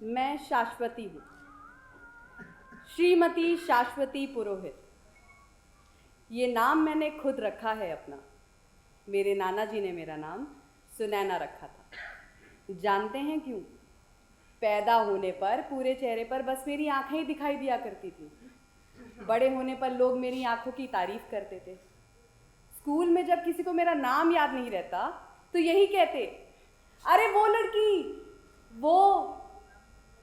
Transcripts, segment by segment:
मैं शाश्वती हूँ, श्रीमती शाश्वती पुरोहित। ये नाम मैंने खुद रखा है अपना। मेरे नाना जी ने मेरा नाम सुनैना रखा था। जानते हैं क्यों? पैदा होने पर पूरे चेहरे पर बस मेरी आंखें ही दिखाई दिया करती थी। बड़े होने पर लोग मेरी आंखों की तारीफ करते थे। स्कूल में जब किसी को मेरा नाम याद नहीं रहता तो यही कहते, अरे वो लड़की, वो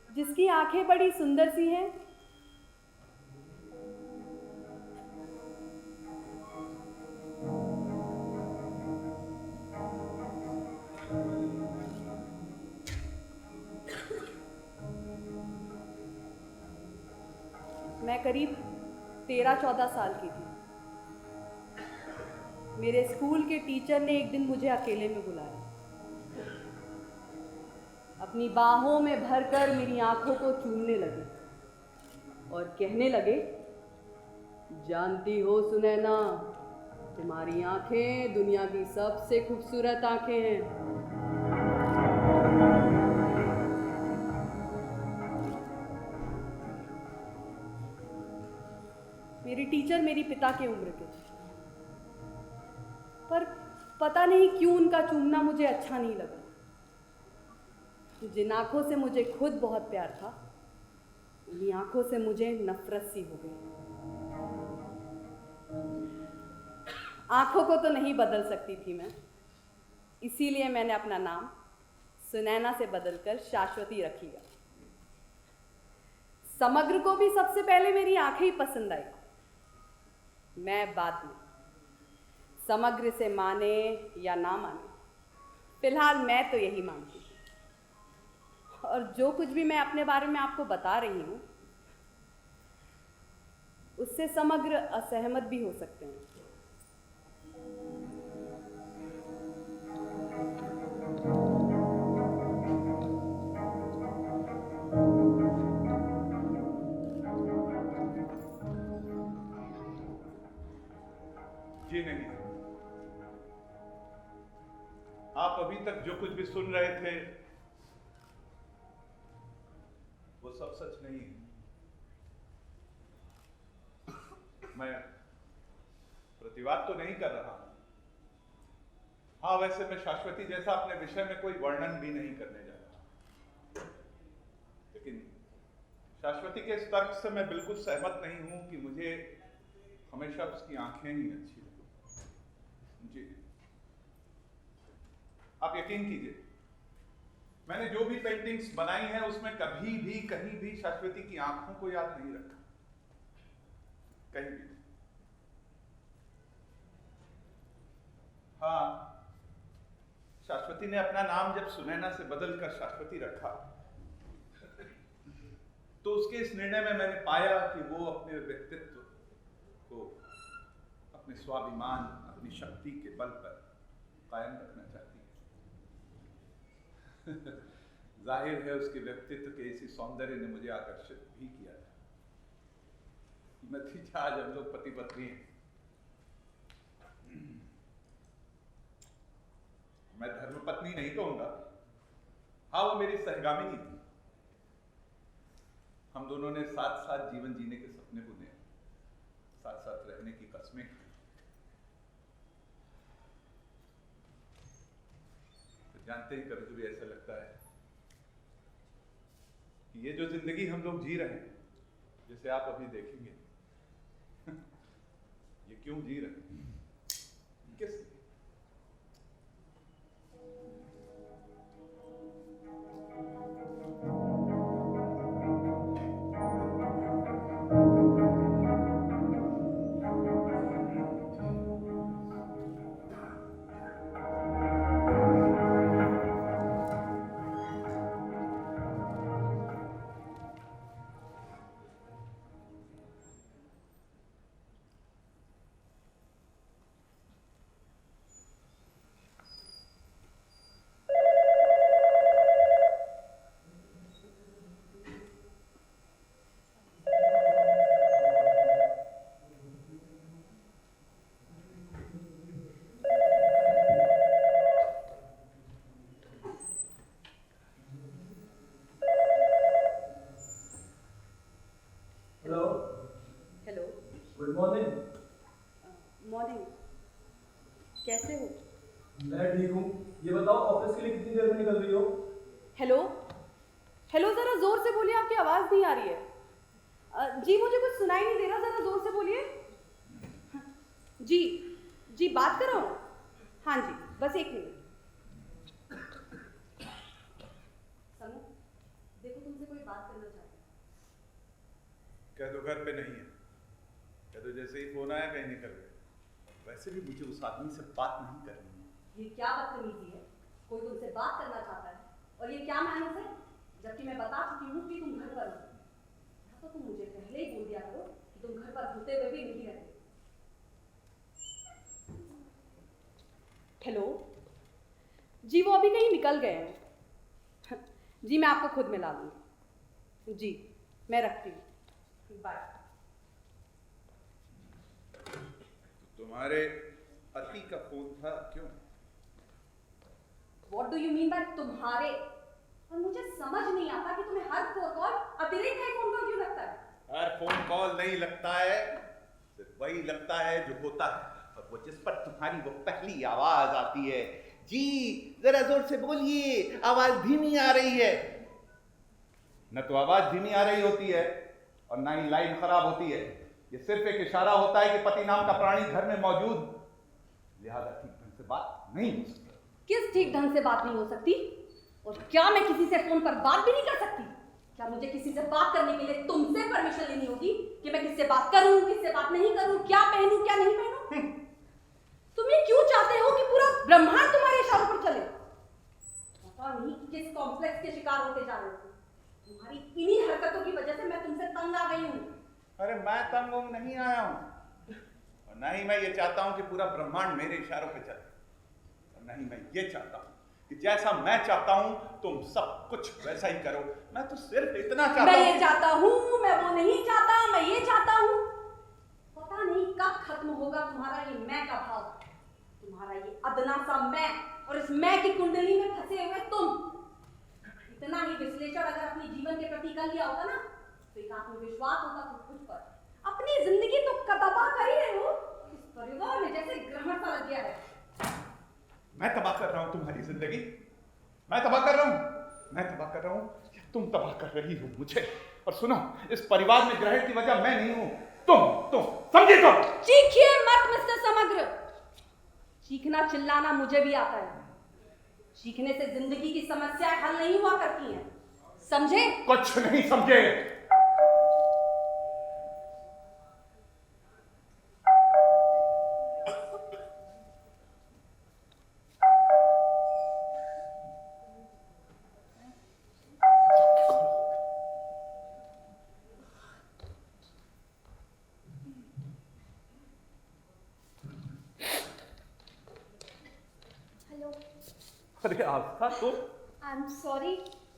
जिसकी आंखें बड़ी सुंदर सी हैं। मैं करीब 13-14 साल की थी। मेरे स्कूल के टीचर ने एक दिन मुझे अकेले में बुलाया। अपनी बाहों में भरकर मेरी आंखों को चूमने लगे और कहने लगे, जानती हो सुनैना, तुम्हारी आंखें दुनिया की सबसे खूबसूरत आंखें हैं। मेरी टीचर मेरी पिता के उम्र के थे, पर पता नहीं क्यों उनका चूमना मुझे अच्छा नहीं लगा। जिन आंखों से मुझे खुद बहुत प्यार था, उन्हीं आंखों से मुझे नफरत सी हो गई। आंखों को तो नहीं बदल सकती थी मैं, इसीलिए मैंने अपना नाम सुनैना से बदलकर शाश्वती रख लिया। समग्र को भी सबसे पहले मेरी आंखें ही पसंद आई, मैं बाद में। समग्र से माने या ना माने, फिलहाल मैं तो यही मानती हूँ। और जो कुछ भी मैं अपने बारे में आपको बता रही हूँ, उससे समग्र असहमत भी हो सकते हैं। जी नहीं, आप अभी तक जो कुछ भी सुन रहे थे वो सब सच नहीं है। मैं प्रतिवाद तो नहीं कर रहा हूं। हाँ, वैसे मैं शाश्वती जैसा अपने विषय में कोई वर्णन भी नहीं करने जा रहा, लेकिन शाश्वती के इस तर्क से मैं बिल्कुल सहमत नहीं हूं कि मुझे हमेशा उसकी आंखें ही अच्छी लगी। जी, आप यकीन कीजिए, मैंने जो भी पेंटिंग्स बनाई हैं उसमें कभी भी कहीं भी शाश्वती की आंखों को याद नहीं रखा, कहीं भी। हाँ, शाश्वती ने अपना नाम जब सुनैना से बदलकर शाश्वती रखा तो उसके इस निर्णय में मैंने पाया कि वो अपने व्यक्तित्व को, अपने स्वाभिमान, अपनी शक्ति के बल पर कायम रखना चाहती है। जाहिर है उसके व्यक्तित्व के इसी सौंदर्य ने मुझे आकर्षित भी किया था। नतीजा आज हम लोग पति पत्नी हैं। मैं धर्मपत्नी नहीं कहूंगा, हाँ वो मेरी सहगामिनी थी। हम दोनों ने साथ साथ जीवन जीने के सपने बुने, साथ साथ रहने की कस्में खाई। तो जानते हैं कभी कभी ऐसा लगता है कि ये जो जिंदगी हम लोग जी रहे हैं, जैसे आप अभी देखेंगे, ये क्यों जी रहे हैं, किस लिए? हेलो। Good morning. मॉर्निंग। कैसे हो? मैं ठीक हूँ। ये बताओ ऑफिस के लिए कितनी देर में निकल रही हो? हेलो। हेलो, ज़रा ज़ोर से बोलिए, आपकी आवाज़ नहीं आ रही है। जी मुझे कुछ सुनाई नहीं दे रहा, ज़रा ज़ोर से बोलिए। जी जी बात कर रहा हूँ। हाँ जी, बस 1 मिनट। समू, देखो तुमसे कोई बात करना चाहता है। कह दो घर पे नहीं है, कह दो जैसे ही फोन आया कहीं निकल गए। वैसे भी मुझे उस आदमी से बात नहीं करनी है। ये क्या बदतमीजी है? कोई तुमसे बात करना चाहता है और ये क्या मैनर्स है, जबकि मैं बता चुकी हूँ कि तुम घर पर हो। या तो तुम मुझे पहले ही बोल दिया करो कि तुम घर पर होते हुए भी नहीं रहते। हेलो। जी वो अभी कहीं निकल गए हैं। जी मैं आपको खुद मिला लूँगी। जी मैं रखती हूँ, बाय। तुम्हारे पति का फोन था क्यों? What do you mean by तुम्हारे? और मुझे समझ नहीं आता कि तुम्हें हर फोन कॉल अतिरिक्त है फोन कॉल क्यों लगता है? हर फोन कॉल नहीं लगता है, सिर्फ वही लगता है जो होता है, और वो जिस पर तुम्हारी वो पहली आवाज आती है। जी जरा जोर से बोलिए, आवाज धीमी आ रही है। न तो आवाज धीमी आ रही होती है और ना ही लाइन खराब होती है। ये सिर्फ एक इशारा होता है कि पति नाम का प्राणी घर में मौजूद, लिहाजा ठीक ढंग से बात नहीं हो सकती। किस ठीक ढंग से बात नहीं हो सकती? और क्या मैं किसी से फोन पर बात भी नहीं कर सकती? क्या मुझे किसी से बात करने के लिए तुमसे परमिशन लेनी होगी कि मैं किससे बात करूं, किससे बात नहीं करूं, क्या पहनूं, क्या नहीं पहनूं? तुम ये क्यों चाहते हो कि पूरा ब्रह्मांड तुम्हारे इशारों पर चले? पता नहीं किस कॉम्प्लेक्स के शिकार होते जा रहे हो। तुम्हारी इन्हीं हरकतों की वजह से मैं तुमसे तंग आ गई हूँ। अरे मैं तंग वंग नहीं आया हूं, और ना ही मैं ये चाहता हूं कि पूरा ब्रह्मांड मेरे इशारों पे चले, और ना ही मैं ये चाहता हूं कि जैसा मैं चाहता हूं तुम सब कुछ वैसा ही करो। मैं तो सिर्फ इतना चाहता हूं। मैं ये चाहता हूँ, मैं वो नहीं चाहता, मैं ये चाहता हूँ। पता नहीं कब खत्म होगा तुम्हारा ये मैं का भाव, तुम्हारा ये अदना सा मैं, और इस मैं की कुंडली में फंसे हुए तुम। इतना ही विश्लेषण अगर अपने जीवन के प्रति कर लिया होता ना, तो एक आत्मविश्वास होता खुद पर। अपनी जिंदगी तो तबाह कर ही रहे हो। इस परिवार में जैसे ग्रहण सा लग गया है। मैं तबाह कर रहा हूं तुम्हारी जिंदगी? मैं तबाह कर रहा हूं? मैं तबाह कर रहा हूं या तुम तबाह कर रही हो मुझे? और सुनो, इस परिवार में ग्रहण की वजह मैं नहीं हूं, तुम समझे? तुम चीखिए मत मिस्टर समग्र। चीखना चिल्लाना मुझे भी आता है। चीखने से जिंदगी की समस्याएं हल नहीं हुआ करती हैं, समझे? कुछ नहीं समझे। अरे आस्था तुम? आई एम सॉरी,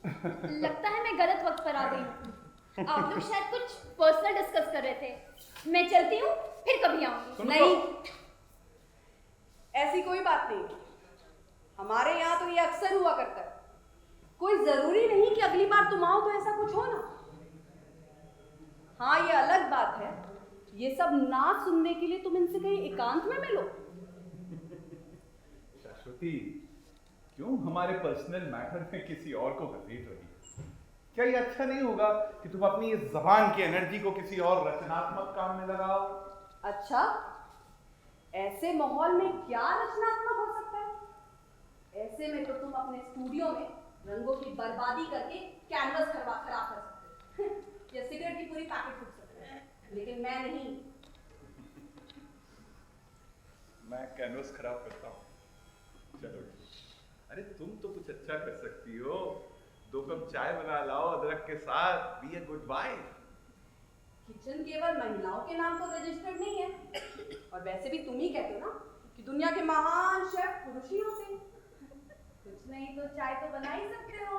लगता है मैं गलत वक्त पर आ गई हूँ। आप लोग शायद कुछ पर्सनल डिस्कस कर रहे थे। मैं चलती हूँ, फिर कभी आऊंगी। नहीं, ऐसी कोई बात नहीं। हमारे यहाँ तो ये अक्सर हुआ करता है। कोई जरूरी नहीं कि अगली बार तुम आओ तो ऐसा कुछ हो ना। हाँ, ये अलग बात है, ये सब ना सुनने के लिए तुम इनसे कहीं एकांत में मिलो। शाश्वती, क्यों हमारे पर्सनल मैटर में किसी और को घसीट रही है? क्या ये अच्छा नहीं होगा कि तुम अपनी इस जबान की एनर्जी को किसी और रचनात्मक काम में लगाओ? अच्छा, ऐसे माहौल में क्या रचनात्मक हो सकता है? ऐसे में तो तुम अपने स्टूडियो में रंगों की बर्बादी करके कैनवस खराब कर सकते हो या सिगरेट की पूरी पैकेट फूक सकते हो, लेकिन मैं नहीं। मैं कैनवस खराब करता हूँ? चलो, अरे तुम तो कुछ अच्छा कर सकती हो। 2 कप चाय बना लाओ अदरक के साथ। Be a good wife. Kitchen केवल महिलाओं के नाम पर रजिस्टर्ड नहीं है, और वैसे भी तुम ही कहते हो ना कि दुनिया के महान शेफ पुरुष ही होते हैं। कुछ नहीं तो चाय तो बना ही सकते हो।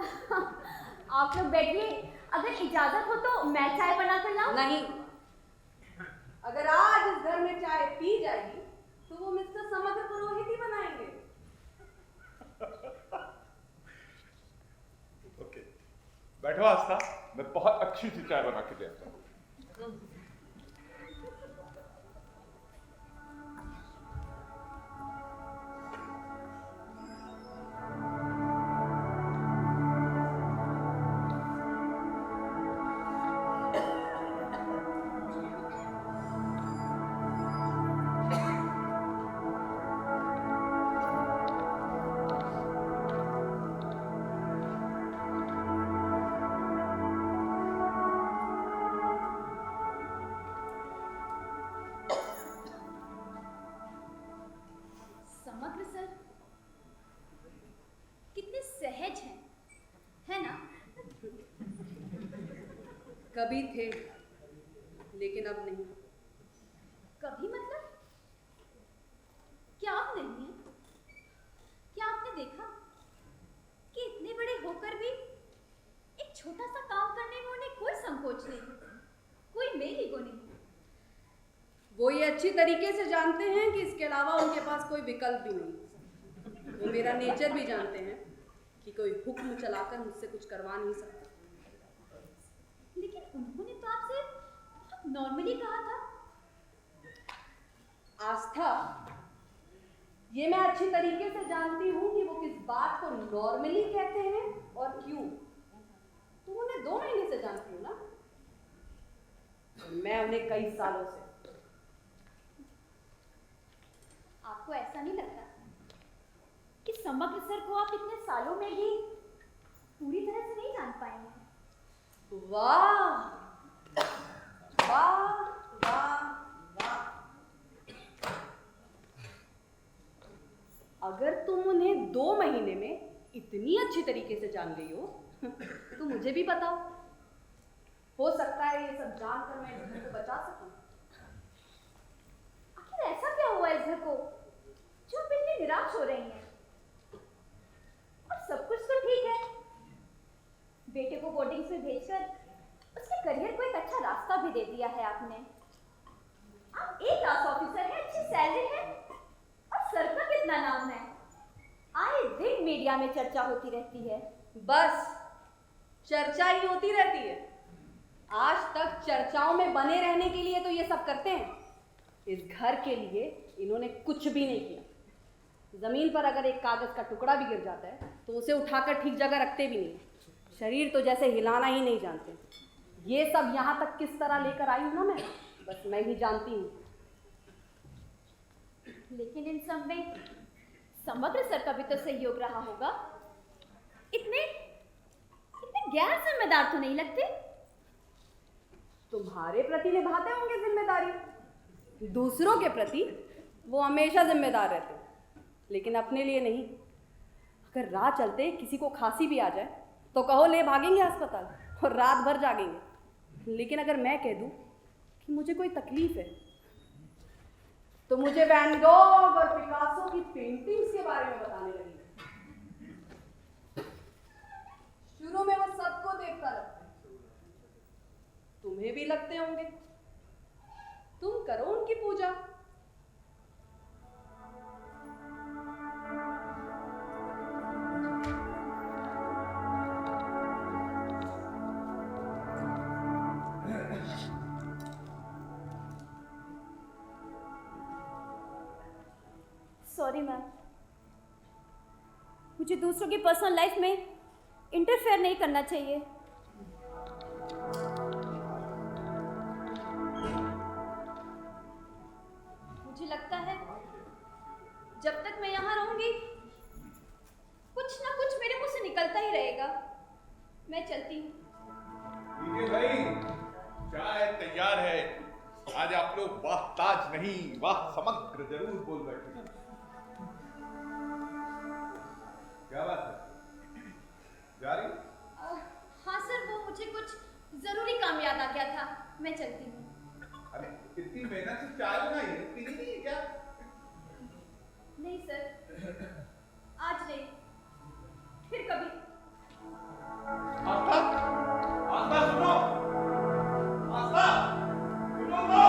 आप लोग बैठिए, अगर इजाजत हो तो मैं चाय बना कर लाऊं? नहीं, अगर आज इस घर में चाय पी जाएगी तो वो मिस्टर समग्र पुरोहित ही बनाएंगे। ओके, बैठो आस्था, मैं बहुत अच्छी सी चाय बना के देता हूँ। समग्र सर कितने सहज हैं, है ना? कभी थे, लेकिन अब नहीं। कभी मतलब? क्या आप नहीं हैं? क्या आपने देखा कि इतने बड़े होकर भी एक छोटा सा काम करने में उन्हें कोई संकोच नहीं, कोई मेल ईगो नहीं? वो ये अच्छी तरीके से जानते हैं कि इसके अलावा उनके पास कोई विकल्प भी नहीं। वो मेरा नेचर भी जानते हैं कि कोई हुक्म चलाकर मुझसे कुछ करवा नहीं सकता। लेकिन उन्होंने तो आपसे बहुत नॉर्मली कहा था। आस्था, ये मैं अच्छी तरीके से जानती हूँ कि वो किस बात को नॉर्मली कहते हैं और क्यों। तुम उन्हें 2 महीने से जानती हो ना, और मैं उन्हें कई सालों से। आपको ऐसा नहीं लगता कि समग्र सर को आप इतने सालों में भी पूरी तरह से नहीं जान पाएंगे? वाह वाह वाह वाह! अगर तुम उन्हें 2 महीने में इतनी अच्छी तरीके से जान गई हो तो मुझे भी बताओ। हो सकता है ये सब जानकर मैं इस घर को बचा सकूं। आखिर ऐसा क्या हुआ इस घर को जो आप इतनी निराश हो रही हैं? और सब कुछ तो ठीक है, बेटे को बोर्डिंग में भेजकर उसके करियर को एक अच्छा रास्ता भी दे दिया है आपने। आप एक क्लास ऑफिसर हैं, अच्छी सैलरी है, और सर का कितना नाम है, आए दिन मीडिया में चर्चा होती रहती है। बस चर्चा ही होती रहती है। आज तक चर्चाओं में बने रहने के लिए तो ये सब करते हैं। इस घर के लिए इन्होंने कुछ भी नहीं किया। जमीन पर अगर एक कागज का टुकड़ा भी गिर जाता है तो उसे उठाकर ठीक जगह रखते भी नहीं। शरीर तो जैसे हिलाना ही नहीं जानते। ये सब यहाँ तक किस तरह लेकर आई हूँ ना मैं, बस मैं ही जानती हूँ। लेकिन इन सब में समग्र सर का भी तो सहयोग रहा होगा। इतने गैर जिम्मेदार तो नहीं लगते? तुम्हारे प्रति निभाते होंगे जिम्मेदारी, दूसरों के प्रति वो हमेशा जिम्मेदार रहते हैं, लेकिन अपने लिए नहीं। अगर राह चलते किसी को खांसी भी आ जाए तो कहो ले भागेंगे अस्पताल और रात भर जागेंगे। लेकिन अगर मैं कह दूं कि मुझे कोई तकलीफ है तो मुझे वैन गॉग और पिकासो की पेंटिंग्स के बारे में बताने लगी। शुरू में वो सबको देखता लगता है, तुम्हें भी लगते होंगे। तुम करो उनकी पूजा। Sorry ma'am. मुझे दूसरों की पर्सनल लाइफ में इंटरफेयर नहीं करना चाहिए। मुझे लगता है जब तक मैं यहाँ रहूंगी कुछ ना कुछ मेरे मुंह से निकलता ही रहेगा। मैं चलती हूँ। ठीक है भाई, चाय तैयार है। आज आप लोग वाह ताज नहीं वाह समग्र जरूर बोल बैठे। क्या बात है, जा रही? हाँ सर, वो मुझे कुछ जरूरी काम याद आ गया था, मैं चलती हूँ। अरे इतनी मेहनत से चाय बनाई है, पीनी नहीं है क्या? नहीं सर, आज नहीं, फिर कभी। आस्था, आस्था सुनो, आस्था सुनो तो।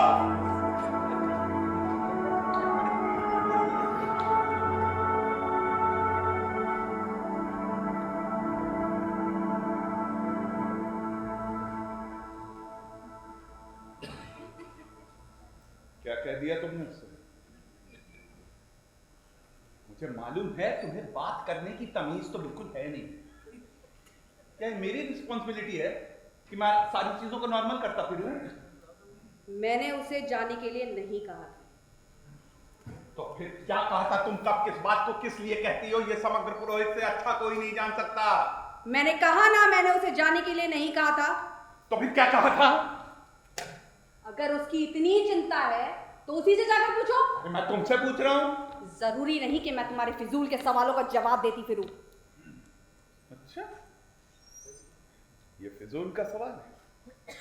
क्या कह दिया तुमने उससे? मुझे मालूम है तुम्हें बात करने की तमीज तो बिल्कुल है नहीं। क्या ये मेरी रिस्पॉन्सिबिलिटी है कि मैं सारी चीजों को नॉर्मल करता फिरूं? मैंने उसे जाने के लिए नहीं कहा था। तो फिर क्या कहा था? तुम कब किस बात को किस लिए कहती हो? ये समग्र पुरोहित से अच्छा कोई नहीं जान सकता। मैंने कहा ना, मैंने उसे जाने के लिए नहीं कहा था। तो फिर क्या कहा था? अगर उसकी इतनी चिंता है तो उसी से जाकर पूछो। अरे मैं तुमसे पूछ रहा हूं। जरूरी नहीं कि मैं तुम्हारे फिजूल के सवालों का जवाब देती फिरूं। अच्छा, ये फिजूल का सवाल है?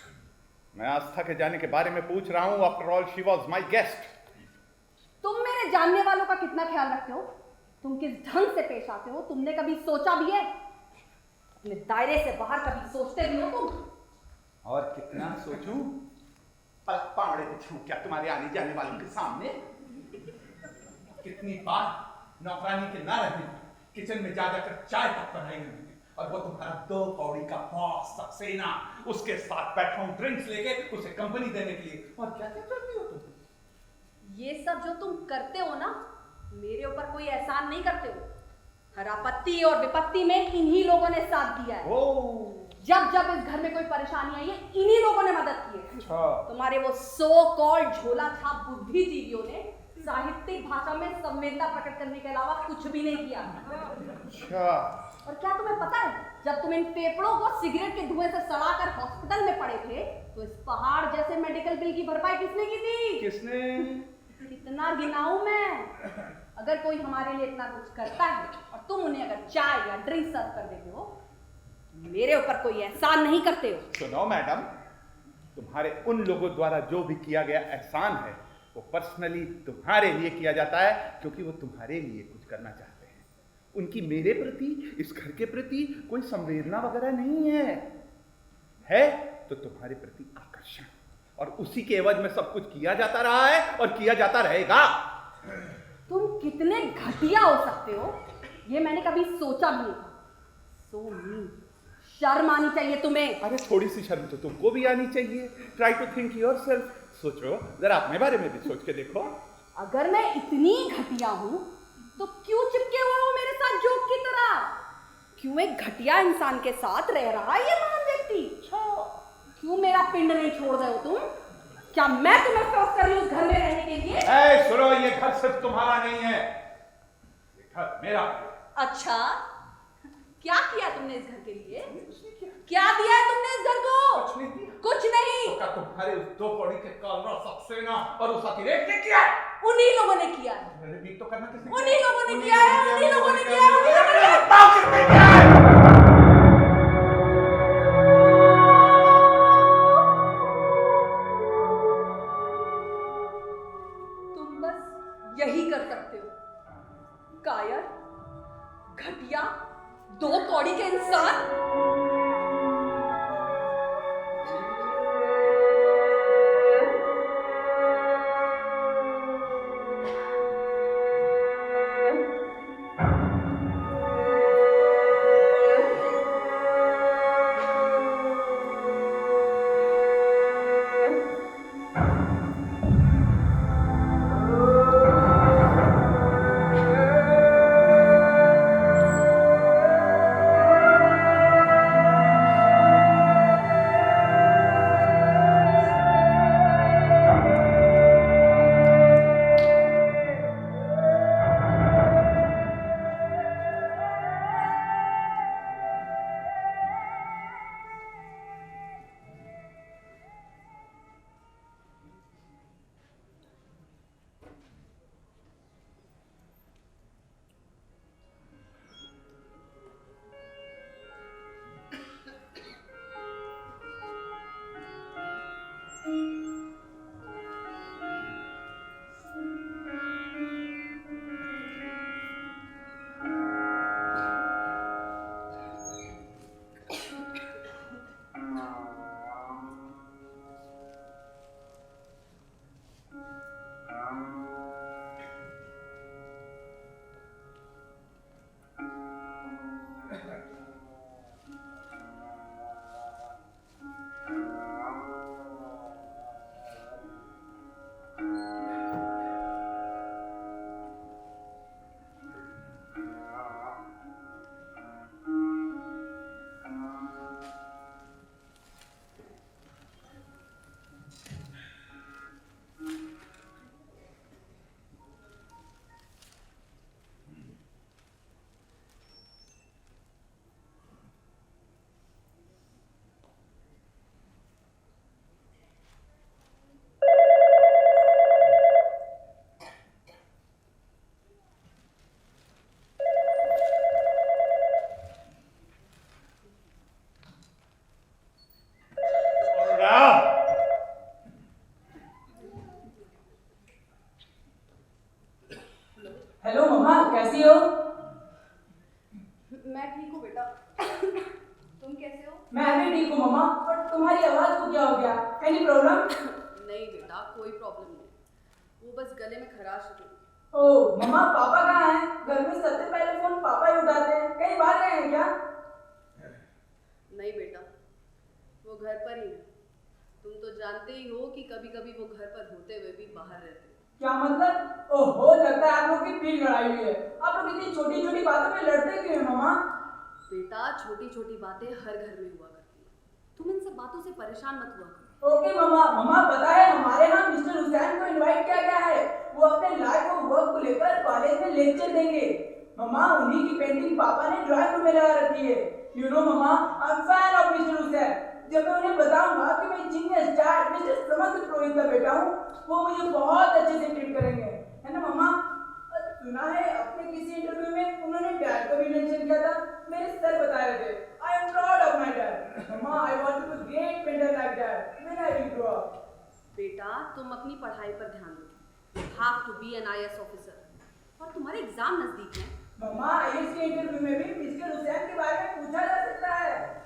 मैं आस्था के जाने के बारे में पूछ रहा हूं। After all she was my guest. तुम मेरे जानने वालों का कितना ख्याल रखते हो? तुम किस ढंग से पेश आते हो? तुमने कभी सोचा भी है? अपने दायरे से बाहर कभी सोचते भी हो तुम? और कितना सोचूं? पलक पावड़े बिछूं क्या तुम्हारे आने जाने वालों के सामने? कितनी बार नौकरानी के ना रहने किचन में जा जाकर चाय तक बनाई हमने, और वो तुम्हारा 2 कौड़ी का बॉस सक्सेना उसके साथ बैठा हूं ड्रिंक्स लेके उसे कंपनी देने के लिए। और क्या क्या करती हो तुम? ये सब जो तुम करते हो ना, मेरे ऊपर कोई एहसान नहीं करते हो। हर आपत्ति और विपत्ति में इन्हीं लोगों ने साथ दिया है। जब जब इस घर में कोई परेशानी आई है, इन्हीं लोगों ने मदद की है। अच्छा। तुम्हारे वो सो कॉल्ड झोला छाप बुद्धिजीवियों ने साहित्यिक भाषा में संवेदना प्रकट करने के अलावा कुछ भी नहीं किया। अच्छा। और क्या तुम्हें पता है, जब तुम इन फेफड़ों को सिगरेट के धुएं से सड़ाकर हॉस्पिटल में पड़े थे, तो इस पहाड़ जैसे मेडिकल बिल की भरपाई किसने की थी? किसने? कितना गिनाऊं मैं? अगर कोई हमारे लिए इतना कुछ करता है और तुम उन्हें अगर चाय या ड्रिंक सर्व कर देते हो, मेरे ऊपर कोई एहसान नहीं करते हो। सुनो मैडम, तुम्हारे उन लोगों द्वारा जो भी किया गया एहसान है वो पर्सनली तुम्हारे लिए किया जाता है, क्योंकि वो तुम्हारे लिए कुछ करना चाहते हैं। उनकी मेरे प्रति, इस घर के प्रति कोई संवेदना वगैरह नहीं है तो तुम्हारे प्रति आकर्षण, और उसी के एवज में सब कुछ किया जाता रहा है और किया जाता रहेगा। तुम कितने घटिया हो सकते हो, ये मैंने कभी सोचा भी नहीं था। सो मीन, शर्म आनी चाहिए तुम्हें। अरे थोड़ी सी शर्म तो तुमको भी आनी चाहिए। Try to think yourself. सोचो जरा, अपने बारे में भी सोच के देखो। अगर मैं इतनी घटिया हूं तो क्यों चिपके हुए हो मेरे साथ जोक की तरह? क्यों एक घटिया इंसान के साथ रह रहा है ये महान व्यक्ति? क्यों मेरा पिंड नहीं छोड़ रहे हो तुम? क्या मैं तुम्हें फोर्स कर रही हूं उस घर में रहने के लिए? सुनो, ये घर सिर्फ तुम्हारा नहीं है, ये घर मेरा है। अच्छा, क्या किया तुमने इस घर के लिए? क्या दिया है तुमने इस घर को? कुछ नहीं किया। कुछ नहीं। तो क्या तुम्हारे उस 2 कौड़ी के कालरा सक्सेना और उस अतिरेक ने किया? उन्हीं लोगों ने किया है। रिपीट तो करना किसने? उन्हीं लोगों ने किया है, उन्हीं लोगों ने किया है, उन्हीं लोगों ने किया है। बताओ किसने किया है? तुम बस यही कर सकते हो, कायर, घटिया, 2 कौड़ी के इंसान। हेलो मम्मा, कैसी हो? मैं ठीक हूँ बेटा। तुम कैसे हो? मैं भी ठीक हूँ मम्मा, पर तुम्हारी आवाज को क्या हो गया? Any problem? नहीं बेटा, कोई प्रॉब्लम नहीं। वो बस गले में खराश थी। ओह मम्मा, पापा कहाँ हैं? घर में सबसे पहले फोन पापा ही उठाते हैं। कहीं बाहर गए हैं क्या? नहीं बेटा, वो घर पर ही है। तुम तो जानते ही हो कि कभी कभी वो घर पर होते हुए भी बाहर रहते हैं। क्या मतलब? ओहो, लगता है आप लोग की फिर लड़ाई हुई है। आप लोग इतनी छोटी छोटी बातों पे लड़ते क्यों हैं मम्मा? बेटा, छोटी छोटी बातें हर घर में हुआ करती हैं। तुम इन सब बातों से परेशान मत हुआ करो। ओके मम्मा। मम्मा, पता है हमारे यहाँ मिस्टर हुसैन को इनवाइट किया गया है। वो अपने लाइफ और वर्क को लेकर कॉलेज में लेक्चर देंगे। मम्मा, उन्हीं की पेंटिंग पापा ने ड्राइंग रूम में लगा रखी है। You know mamma, I am fan of mister Hussain. जब मैं उन्हें बताऊंगा कि मैं genius dad mister Samagra province का बेटा हूँ, वो मुझे बहुत अच्छे से ट्रीट करेंगे, है ना मम्मा? सुना है अपने किसी इंटरव्यू में उन्होंने डैड को भी मेंशन किया था। मेरे सर बता रहे थे, I am proud of my dad. Mamma, I want to be great painter like that when I will grow up. बेटा, तुम अपनी पढ़ाई पर ध्यान दो। You have to be an IAS officer और तुम्हारे एग्जाम नजदीक हैं। मम्मा, आईएएस के इंटरव्यू में भी मिस्टर हुसैन के बारे में पूछा जा सकता है।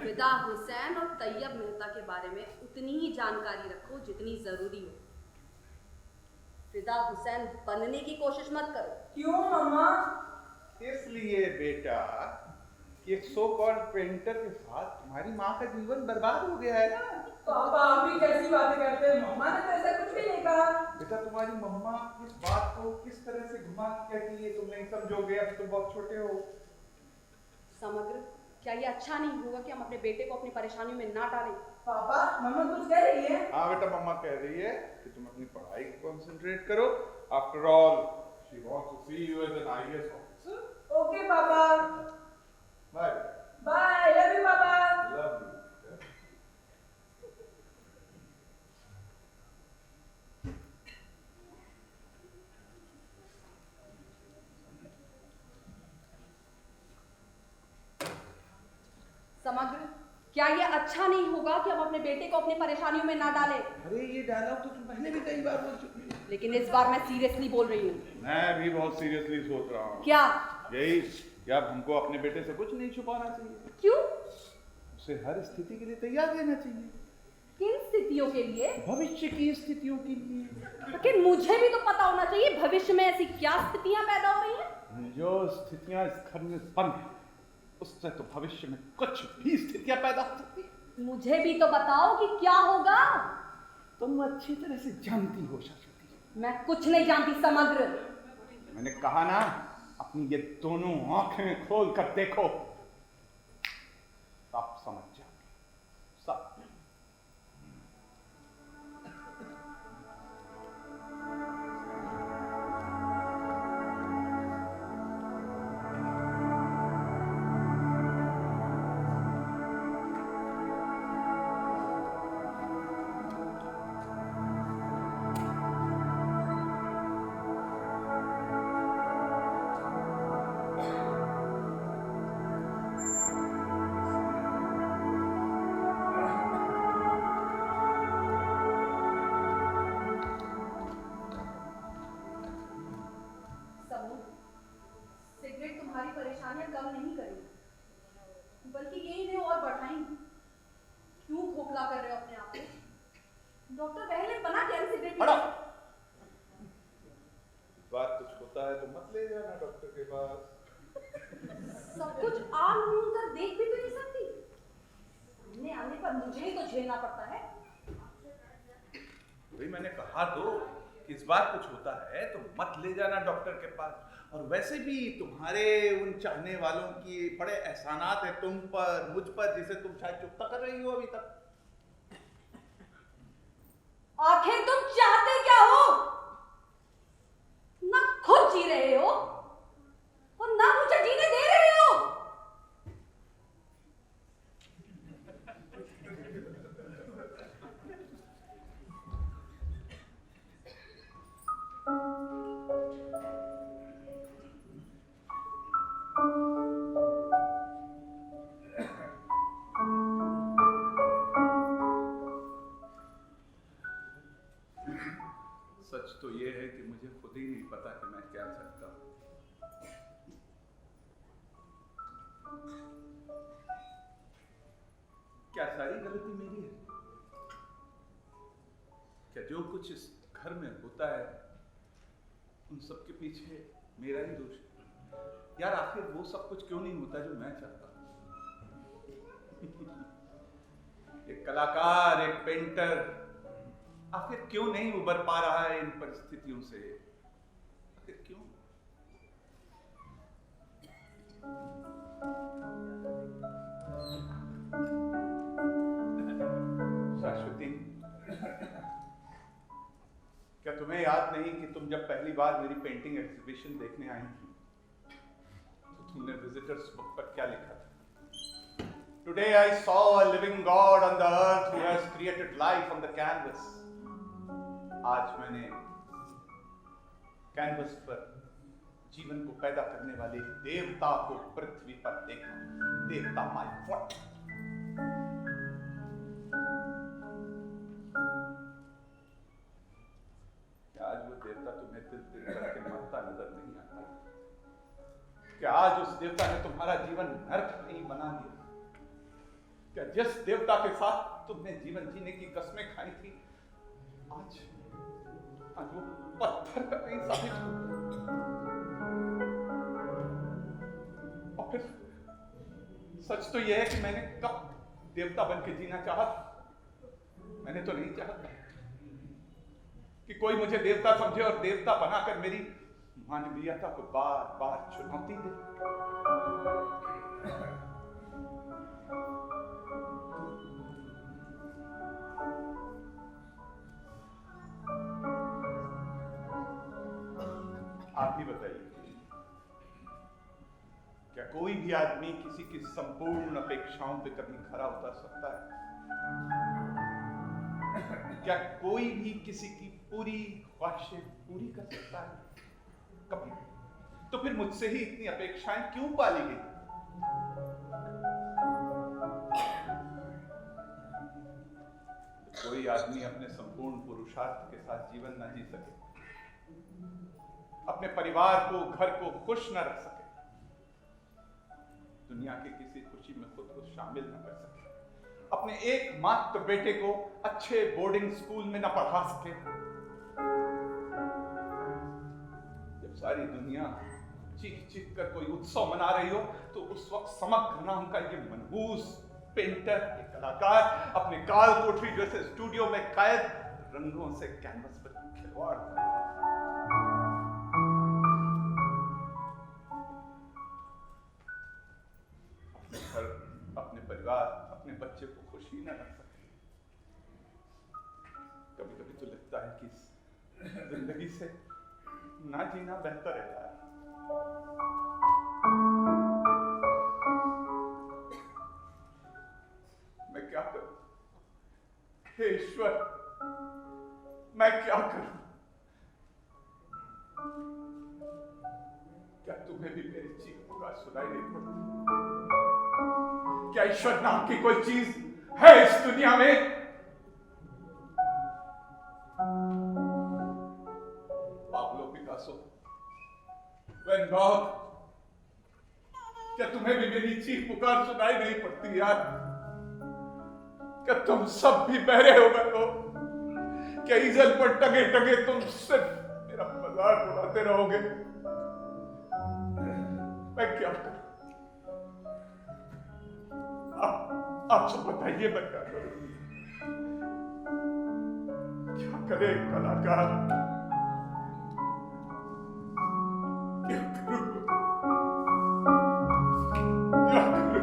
फिदा हुसैन और तैयब मेहता के बारे में उतनी ही जानकारी रखो जितनी जरूरी हो। फिदा हुसैन बनने की कोशिश मत करो। क्यों मम्मा? इसलिए बेटा कि एक सो कॉल्ड पेंटर के साथ तुम्हारी माँ का जीवन बर्बाद हो गया है ना। पापा, आप भी कैसी बातें करते हैं? मम्मा ने तो ऐसा कुछ भी नहीं कहा। बेटा, तुम्हारी मम्मा इस बात को किस तरह से घुमा के कहती है तुम नहीं समझोगे, अब तुम बहुत छोटे हो। समग्र, क्या ये अच्छा नहीं होगा कि हम अपने बेटे को अपनी परेशानियों में ना डालें? पापा, मम्मा कुछ कह रही है? हाँ बेटा, मम्मा कह रही है कि तुम अपनी पढ़ाई को कंसंट्रेट करो। After all she wants to see you as an IAS officer. Okay papa. Bye bye, love you papa. Love you. Samagra, क्या ये अच्छा नहीं होगा कि हम अपने बेटे को अपनी परेशानियों में ना डालें? अरे ये डायलॉग तो तुम पहले भी कई बार बोल चुकी हो। लेकिन इस बार मैं सीरियसली बोल रही हूँ। मैं भी बहुत सीरियसली सोच रहा हूँ। क्या? यही कि अब हमको अपने बेटे से कुछ नहीं छुपाना चाहिए। क्यों? उसे हर स्थिति के लिए तैयार रहना चाहिए। किन स्थितियों के लिए? भविष्य की स्थितियों के लिए। लेकिन मुझे भी तो पता होना चाहिए भविष्य में ऐसी क्या स्थितियां पैदा हो रही हैं। जो स्थितियां इस घर में उत्पन्न है, उससे तो भविष्य में कुछ भी स्थितियां पैदा हो सकती है। मुझे भी तो बताओ कि क्या होगा। तुम अच्छी तरह से जानती हो शाश्वती। मैं कुछ नहीं जानती समग्र। मैंने कहा ना, अपनी ये दोनों आंखें खोल कर देखो, आप समझ जाओगे सब। सिगरेट तुम्हारी परेशानियां कम नहीं करेगी, बल्कि ये इन्हें और बढ़ाएंगी। क्यों खोखला कर रहे हो अपने आप को? डॉक्टर पहले मना किया सिगरेट हटो। बात कुछ होता है तो मत ले जाना डॉक्टर के पास। सब कुछ आम मूंद कर देख भी तो नहीं सकती। सामने आने पर मुझे ही तो झेलना पड़ता है। वही मैंने कहा तो, इस बार कुछ होता है तो मत ले जाना डॉक्टर के पास। और वैसे भी तुम्हारे उन चाहने वालों की बड़े एहसानात है तुम पर, मुझ पर, जिसे तुम शायद चुकता कर रही हो अभी तक। आखिर तुम चाहते क्या हो? ना खुद जी रहे हो और ना मुझे जीने दे रहे हो। सच तो ये है कि मुझे खुद ही नहीं पता कि मैं कह सकता हूं। क्या सारी गलती मेरी है? क्या जो कुछ इस घर में होता है उन सब के पीछे मेरा ही दोष है? यार आखिर वो सब कुछ क्यों नहीं होता जो मैं चाहता हूं? एक कलाकार, एक पेंटर आखिर क्यों नहीं उबर पा रहा है इन परिस्थितियों से? आखिर क्यों? शाश्वती, क्या तुम्हें याद नहीं कि तुम जब पहली बार मेरी पेंटिंग एग्जीबिशन देखने आई थी तो तुमने विजिटर्स बुक पर क्या लिखा था? Today I saw a living God on the earth who has created life on the canvas. आज मैंने कैनवस पर जीवन को पैदा करने वाले देवता को पृथ्वी पर देखा। देवता माय फुट। क्या आज वो देवता तुम्हें दिल दिल करके मरता नजर नहीं आता? क्या आज उस देवता ने तुम्हारा जीवन नर्क नहीं बना दिया? क्या जिस देवता के साथ तुमने जीवन जीने की कस्में खाई थी आज वो पत्थर का नहीं साबित हो गया? और फिर सच तो यह है कि मैंने कब देवता बन के जीना चाहा था? मैंने तो नहीं चाहा था कि कोई मुझे देवता समझे और देवता बनाकर मेरी मानवीयता को बार बार चुनौती दे। आप ही बताइए, क्या कोई भी आदमी किसी की संपूर्ण अपेक्षाओं पे कभी खरा उतर सकता है? क्या कोई भी किसी की पूरी ख्वाहिशें पूरी कर सकता है? कभी? तो फिर मुझसे ही इतनी अपेक्षाएं क्यों पाली गई? कोई आदमी अपने संपूर्ण पुरुषार्थ के साथ जीवन न जी सके, अपने परिवार को, घर को खुश न रख सके, दुनिया की किसी खुशी में खुद को शामिल न कर सके, अपने एकमात्र बेटे को अच्छे बोर्डिंग स्कूल में न पढ़ा सके, जब सारी दुनिया चीख चीख कर कोई उत्सव मना रही हो तो उस वक्त समग्र नाम का ये मनहूस पेंटर, ये कलाकार अपने काल कोठरी जैसे स्टूडियो में कैद रंगों से कैनवस पर खिलवाड़ कर रहा है। अपने घर, अपने परिवार, अपने बच्चे को खुशी न रख सके। कभी कभी तो लगता है कि इस जिंदगी से ना जीना बेहतर है यार। मैं क्या करूं? हे ईश्वर, मैं क्या करूं? क्या तुम्हें भी मेरी चीख पुकार सुनाई नहीं पड़ती? क्या ईश्वर नाम की कोई चीज है इस दुनिया में? पाब्लो पिकासो, वैन गॉग, क्या तुम्हें भी मेरी चीख पुकार सुनाई नहीं पड़ती यार? क्या तुम सब भी बहरे हो गए हो? क्या ईजल पर टगे टगे तुम सिर्फ मेरा मजाक उड़ाते रहोगे? मैं क्या करूं? आप सब बताइए, मैं क्या करूं? क्या करे कलाकार? क्या करूं? क्या करूं?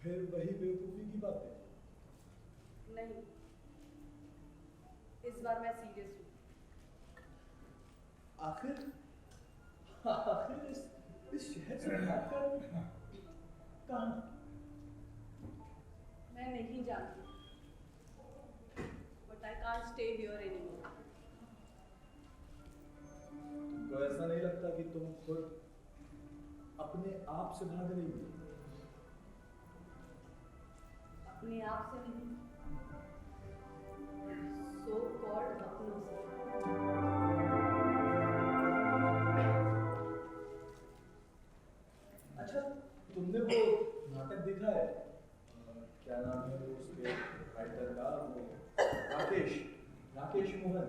फिर वही बेवकूफ़ी की बातें। नहीं, इस बार मैं सीरियस हूँ। आखिर इस शहर से भागकर कहाँ? मैं नहीं जानती, but I can't stay here anymore. तुमको ऐसा नहीं लगता कि तुम खुद अपने आप से भाग रही हो? अपने आप से नहीं, सो कॉल्ड अपनों से। अच्छा, तुमने वो नाटक देखा है? क्या नाम है वो उसके राइटर का? वो Rakesh Mohan.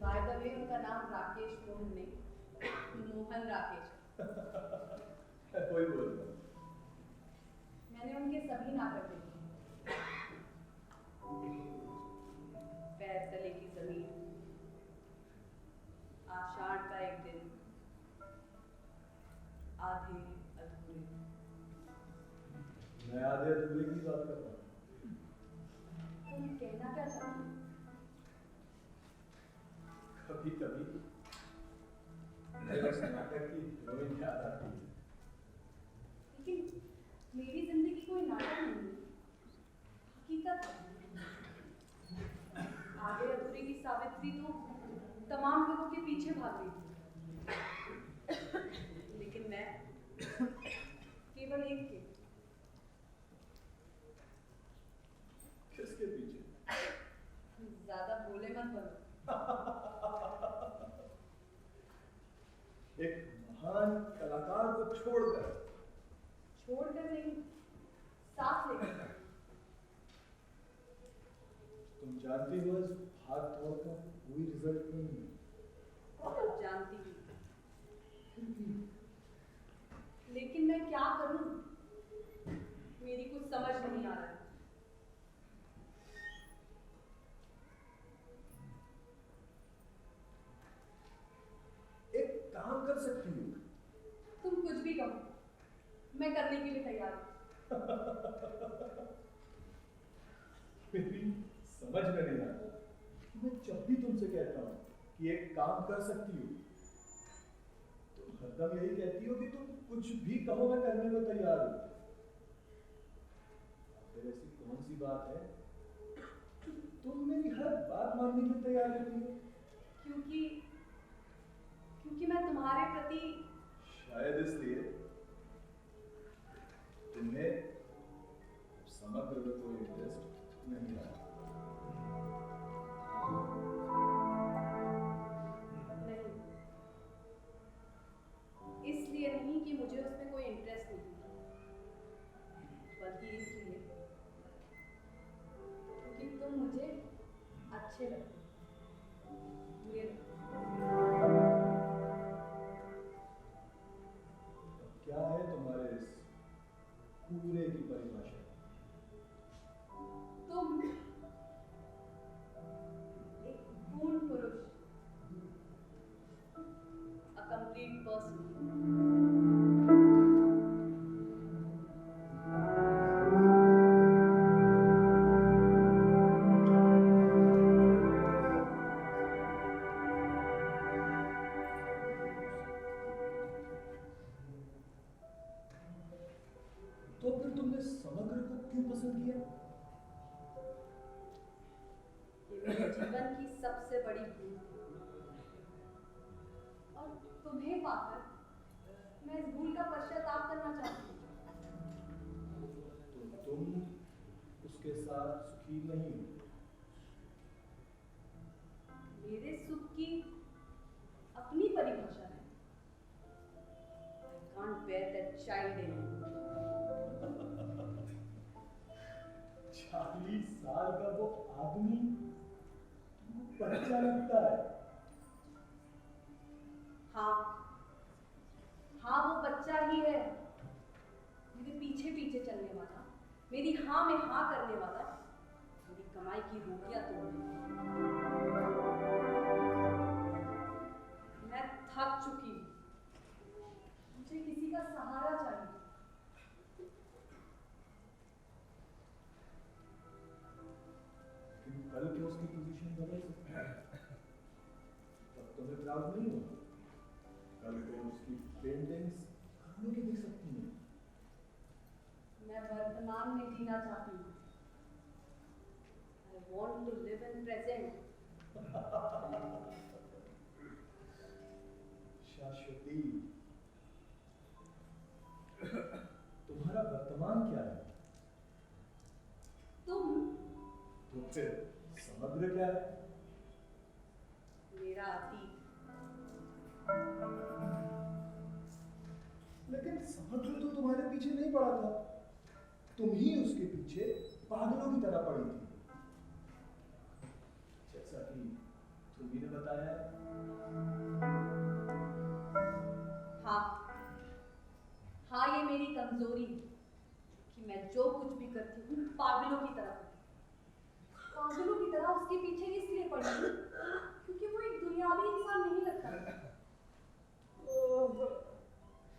By the way, उनका नाम राकेश मोहन नहीं, मोहन राकेश है। कोई बोल। मैंने उनके सभी नाटक देखे। पैर तले की जमीन, आषाढ़ का एक दिन, आधे अधूरे। मैं आधे अधूरे की बात करता हूँ। तुम कहना क्या चाहते हो? कभी कभी मुझे उस नाटक की हीरोइन याद आती है। लेकिन मेरी जिंदगी कोई नाटक नहीं है, हकीकत है। आधे अधूरे की सावित्री तो तमाम लोगों के पीछे भाग रही थी, लेकिन मैं केवल एक के। किसके पीछे? ज्यादा भोले मत बनो। एक महान कलाकार को छोड़कर नहीं, साथ लेकर। तुम जानती हो इस भाग दौड़ का कोई रिजल्ट नहीं है। जानती हूँ, लेकिन मैं क्या करूं? मेरी कुछ समझ नहीं आ रहा है। एक काम कर सकती हो। तुम कुछ भी कहो, मैं करने के लिए तैयार हूँ। मेरी समझ में नहीं आता। मैं जब भी तुमसे कहता हूँ कि एक काम कर सकती हो, तुम हरदम यही कहती हो कि तुम कुछ भी कहो, मैं करने को तैयार हूँ। फिर ऐसी कौन सी बात है तुम मेरी हर बात मानने के तैयार रहती हो? क्योंकि मैं तुम्हारे प्रति, शायद इसलिए तुम्हें समग्र में कोई इंटरेस्ट नहीं रहा। नहीं, इसलिए नहीं कि मुझे उसमें कोई इंटरेस्ट नहीं, बल्कि इसलिए क्योंकि तुम मुझे अच्छे लगते हो, बुरे नहीं। क्या है तुम्हारे इस पूरे की परिभाषा? तुम एक पूर्ण पुरुष, a complete person। तो फिर तुमने समग्र को क्यों पसंद किया? ये मेरे जीवन की सबसे बड़ी भूल थी, और तुम्हें पाकर मैं इस भूल का पश्चाताप करना चाहती हूँ। तो तुम उसके साथ सुखी नहीं हो? मेरे सुख की अपनी परिभाषा है। I can't bear that child anymore। 40 साल का वो आदमी बच्चा लगता है। हाँ, वो बच्चा ही है, मेरे पीछे पीछे चलने वाला, मेरी हाँ में हाँ करने वाला मेरी कमाई की रोटियां तोड़ने वाला। मैं थक चुकी हूँ, मुझे किसी का सहारा चाहिए। लेकिन कल को उसकी पोजीशन बदल सकती है, तब तो मैं प्राउड नहीं हूँ। कल को उसकी पेंटिंग्स करोड़ों की दिख सकती हैं। मैं वर्तमान में जीना चाहती हूँ। I want to live in present. शाश्वती, तुम्हारा वर्तमान क्या है? तुम तो फिर समग्र क्या है? मेरा अतीत। लेकिन समग्र तो तुम्हारे पीछे नहीं पड़ा था, तुम ही उसके पीछे पागलों की तरह पड़ी थी। जैसा कि तुम्ही ने बताया। हाँ हाँ, ये मेरी कमजोरी है कि मैं जो कुछ भी करती हूँ पागलों की तरह करती हूँ। पागलों की तरह उसके पीछे इसलिए पड़ी हूँ क्योंकि वो एक दुनियावी इंसान नहीं लगता।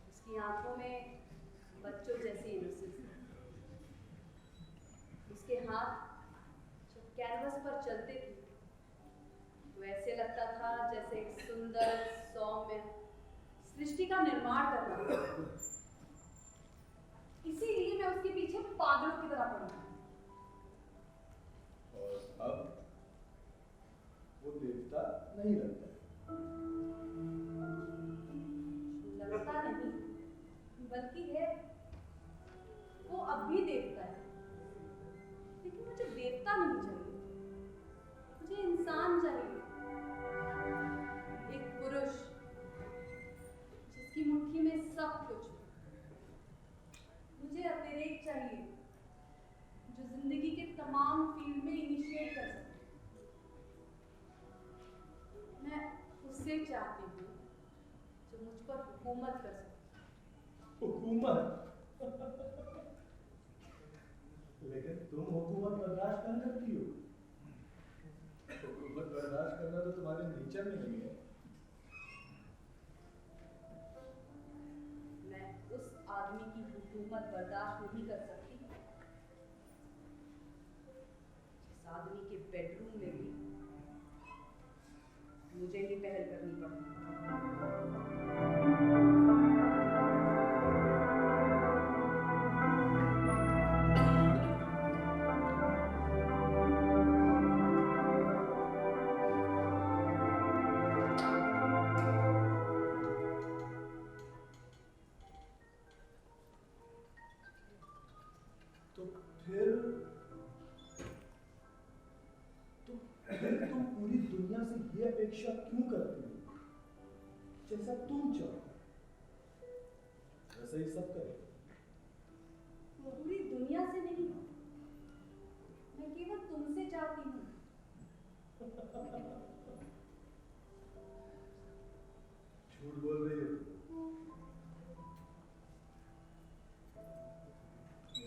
उसकी आंखों में बच्चों जैसी इनोसेंस है। उसके हाथ जब कैनवस पर चलते थे तो ऐसे लगता था जैसे एक सुंदर सौम्य सृष्टि का निर्माण कर रहा है। इसीलिए मैं उसके पीछे पागलों की तरह पड़ी हूँ। और अब वो देवता नहीं लगता। लगता नहीं, बल्कि है। वो अब भी देवता है, लेकिन मुझे देवता नहीं चाहिए, मुझे इंसान चाहिए। एक पुरुष जिसकी मुट्ठी में सब कुछ हो। मुझे अतिरेक चाहिए जो जिंदगी के तमाम फील्ड में इनिशिएट कर सके। मैं उससे चाहती हूँ जो मुझ पर हुकूमत कर सके। हुकूमत? लेकिन तुम हुकूमत बर्दाश्त नहीं करती हो। हुकूमत बर्दाश्त करना तो तुम्हारे नेचर में नहीं है। मैं उस आदमी की हुकूमत बर्दाश्त नहीं कर सकती जिस आदमी के बेडरूम में भी मुझे ही पहल करनी पड़ती। तो फिर तुम पूरी दुनिया से ये अपेक्षा क्यों करती हो? जैसा तुम चाहो वैसा ही सब करें। पूरी दुनिया से नहीं, मैं केवल तुमसे चाहती हूँ। झूठ बोल रही हो।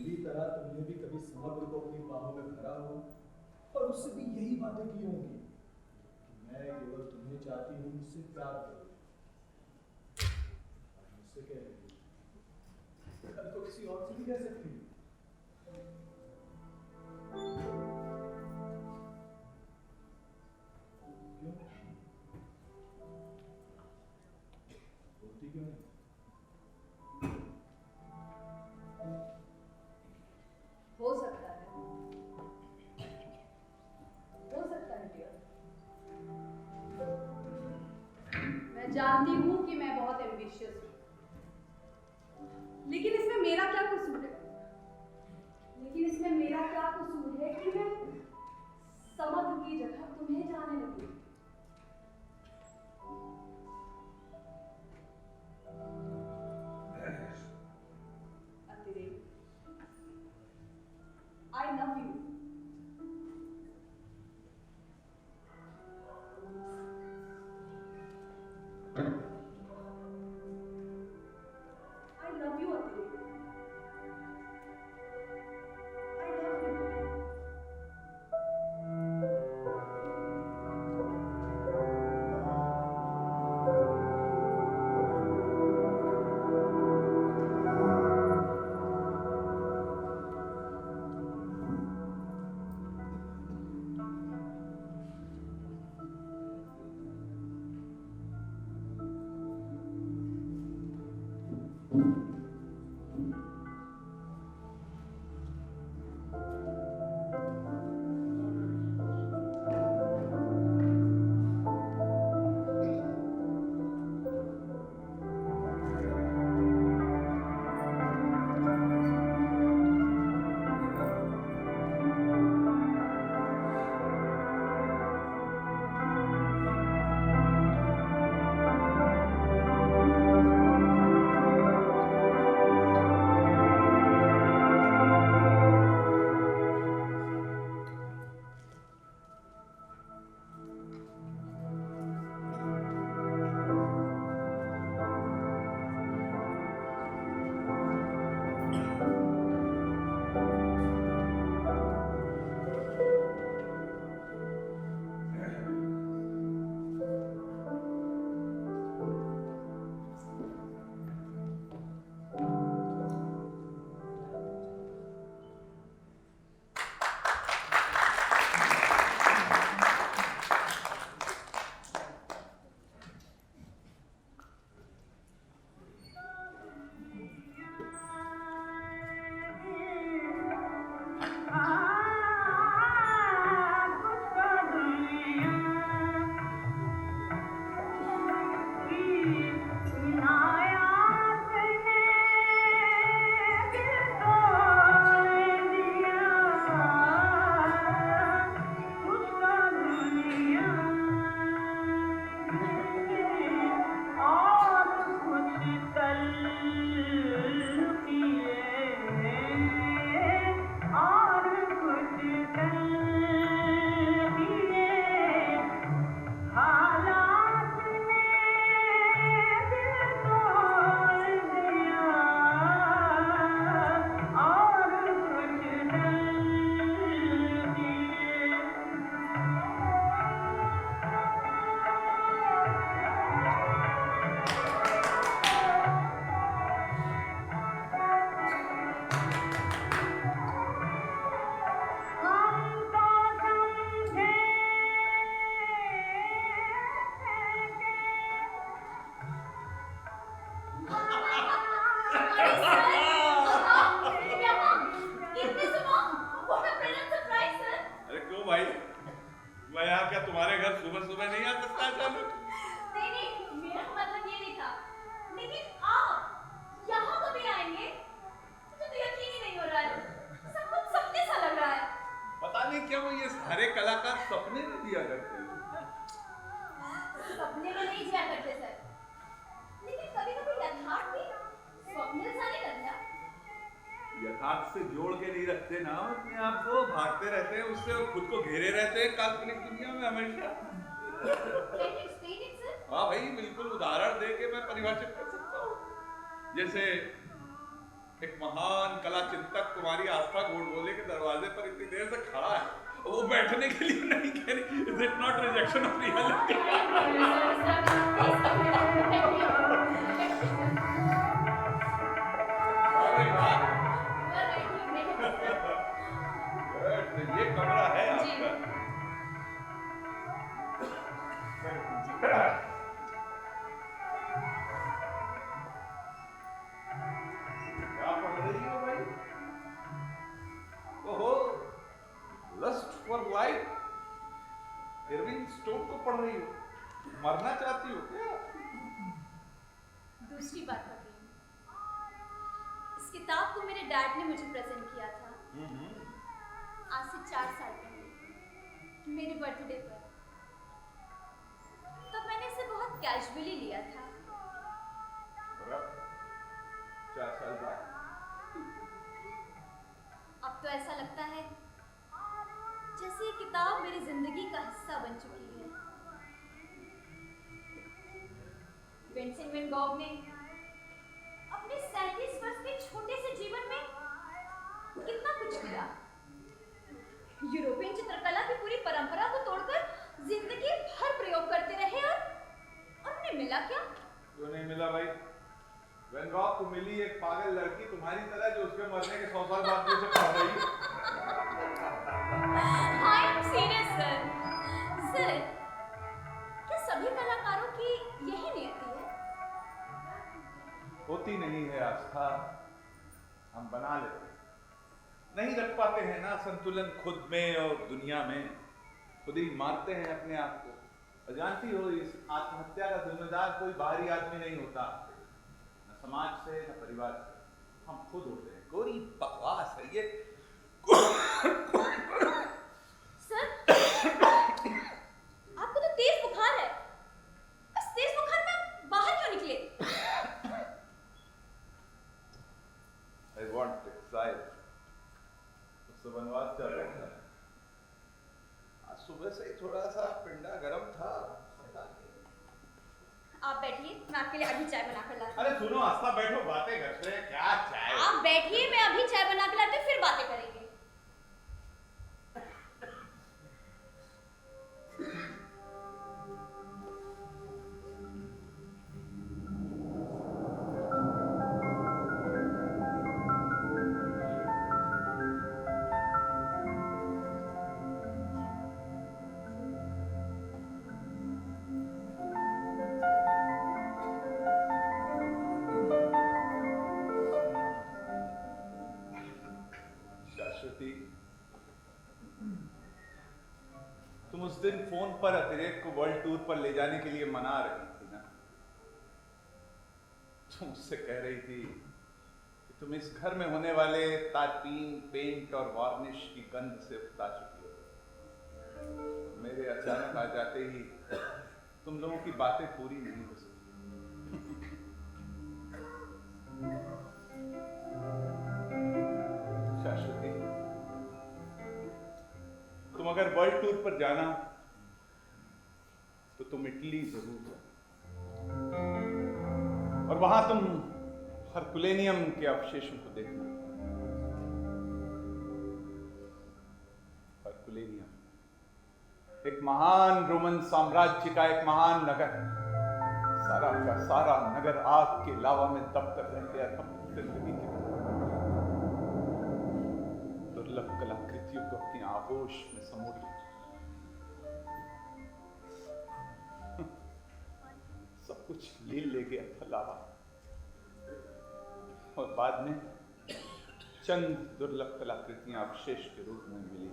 मेरी तरह तुमने भी कभी समग्र को अपनी बाहों में भरा हो और उससे भी यही बातें की होंगी कि मैं केवल तुम्हें चाहती हूँ, मुझसे प्यार करो। आज मुझसे कह रही हो, कल तो किसी और से भी कह सकती हूँ। क्यों? बोलती क्यों नहीं? हो सकता है, हो सकता है डियर। मैं जानती हूँ कि मैं बहुत एम्बिशियस हूँ, लेकिन इसमें मेरा क्या कसूर है? लेकिन इसमें मेरा क्या कसूर है कि मैं समग्र की जगह तुम्हें जाने लगी। अतिरेक, I love you. I love you, अतिरेक। यथार्थ से जोड़ के नहीं रखते ना अपने आप को, भागते रहते हैं उससे और खुद को घेरे रहते हैं काल्पनिक दुनिया में हमेशा। हाँ भाई, बिल्कुल उदाहरण दे के मैं परिभाषित कर सकता हूँ। जैसे एक महान कला चिंतक तुम्हारी आस्था घोड़बोले के दरवाजे पर इतनी देर से खड़ा है, वो बैठने के लिए नहीं कह रही। Is it not rejection of reality? ये कमरा है आपका। क्या पढ़ रही हो भाई? ओहो, lust for life Irving Stone को पढ़ रही हो? मरना चाहती हो क्या? दूसरी बात पढ़ रही हूँ। इस किताब को मेरे डैड ने मुझे प्रेजेंट किया था आज से 4 साल पहले, मेरे बर्थडे पर। तब मैंने इसे बहुत कैजुअली लिया था। 4 साल बाद अब तो ऐसा लगता है जैसे ये किताब मेरी जिंदगी का हिस्सा बन चुकी है। विंसेंट वैन गॉग ने अपने 37 वर्ष के छोटे से जीवन में कितना कुछ किया। यूरोपियन चित्रकला की पूरी परंपरा को तोड़कर जिंदगी भर प्रयोग करते रहे और उन्हें मिला क्या? क्यों नहीं मिला भाई? वैन गॉग को मिली एक पागल लड़की तुम्हारी तरह, जो उसके मरने के 100 साल बाद भी उसे पढ़ रही है। I am serious sir. Sir, क्या सभी कलाकारों की यही नियति है? होती नहीं है आस्था, हम बना लेते हैं। नहीं रख पाते हैं ना संतुलन खुद में और दुनिया में, खुद ही मारते हैं अपने आप को। और जानती हो, इस आत्महत्या का जिम्मेदार कोई बाहरी आदमी नहीं होता, न समाज से न परिवार से, हम खुद होते हैं। कोई बकवास है ये। सर, आपको तो तेज बुखार है। इस तेज बुखार में आप बाहर क्यों निकले? I want exile। उससे वनवास चल रहा था। आज सुबह से ही थोड़ा सा पिंडा गर्म था। आप बैठिए, मैं आपके लिए अभी चाय बना कर लाती हूँ। अरे सुनो आस्था, बैठो, बातें करते हैं। क्या चाय? आप बैठिए, मैं अभी चाय बना के लाती हूँ, फिर बातें करेंगे। शाश्वती, तुम उस दिन फोन पर अतिरेक को वर्ल्ड टूर पर ले जाने के लिए मना रही थी ना। तुम उससे कह रही थी कि तुम इस घर में होने वाले तारपीन, पेंट और वार्निश की गंध से उकता चुकी हो। मेरे अचानक आ जाते ही तुम लोगों की बातें पूरी नहीं हो सकी। शाश्वती, तुम अगर वर्ल्ड टूर पर जाना तो तुम इटली जरूर जाना, और वहां तुम हरकुलेनियम के अवशेषों को देखना। हरकुलेनियम एक महान रोमन साम्राज्य का एक महान नगर, सारा का सारा नगर आग के लावा में दब कर रह गया था। जिंदगी के दुर्लभ कलाकृतियों को अपनी आगोश में समोड़ लिया। सब कुछ ले गया था लावा, और बाद में चंद दुर्लभ कलाकृतियां अवशेष के रूप में मिली।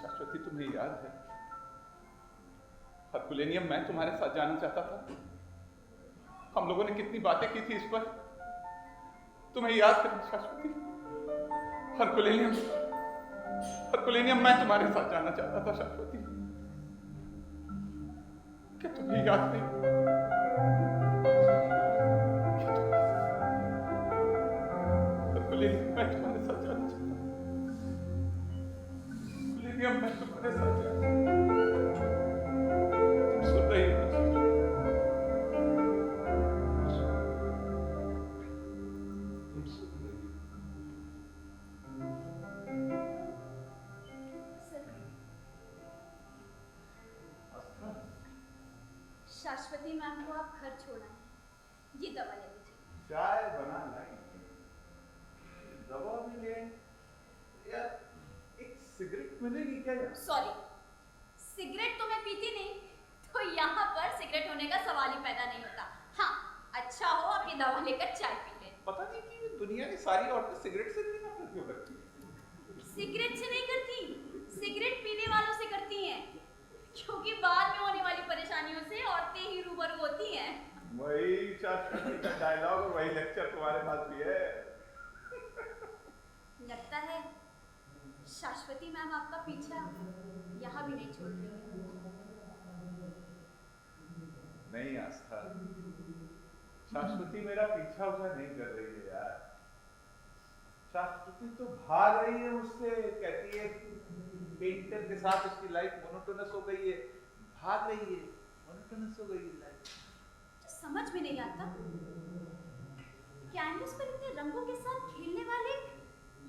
शाश्वती, तुम्हें याद है हरकुलेनियम मैं तुम्हारे साथ जाना चाहता था? हम लोगों ने कितनी बातें की थी इस पर, तुम्हें याद है शाश्वती? हरकुलेनियम मैं तुम्हारे साथ जाना चाहता था शाश्वती। क्या तुम्हें याद नहीं? हरकुलेनियम मैं तुम्हारे साथ जाना चाहता था। हरकुलेनियम मैं तुम्हारे साथ जाना, तुम सुन रही हो? शाश्वती मैम को आप घर छोड़ा है, ये दवा ले लीजिए। चाय बना लाई, दवा भी ले। यार, एक सिगरेट मिलेगी क्या यार? सॉरी, सिगरेट तो मैं पीती नहीं, तो यहाँ पर सिगरेट होने का सवाल ही पैदा नहीं होता। हाँ, अच्छा हो आप ये दवा लेकर चाय पी लें। पता नहीं कि दुनिया की सारी औरतें सिगरेट से इतनी नफरत क्यों करती हैं? सिगरेट से नहीं करती, सिगरेट पीने वालों से करती हैं, क्योंकि बाद में होने वाली परेशानियों से औरतें ही रूबरू होती हैं। वही शाश्वती का डायलॉग और वही लेक्चर तुम्हारे पास भी है। लगता है शाश्वती मैम आपका पीछा यहाँ भी नहीं छोड़ रही है। नहीं आस्था, शाश्वती मेरा पीछा उछा नहीं कर रही है यार। शाश्वती तो भाग रही है मुझसे, कहती है पेंटर के साथ उसकी लाइफ मोनोटोनस हो गई है, भाग रही है, मोनोटोनस हो गई है लाइफ। तो समझ में नहीं आता, कैनवस पर इतने रंगों के साथ खेलने वाले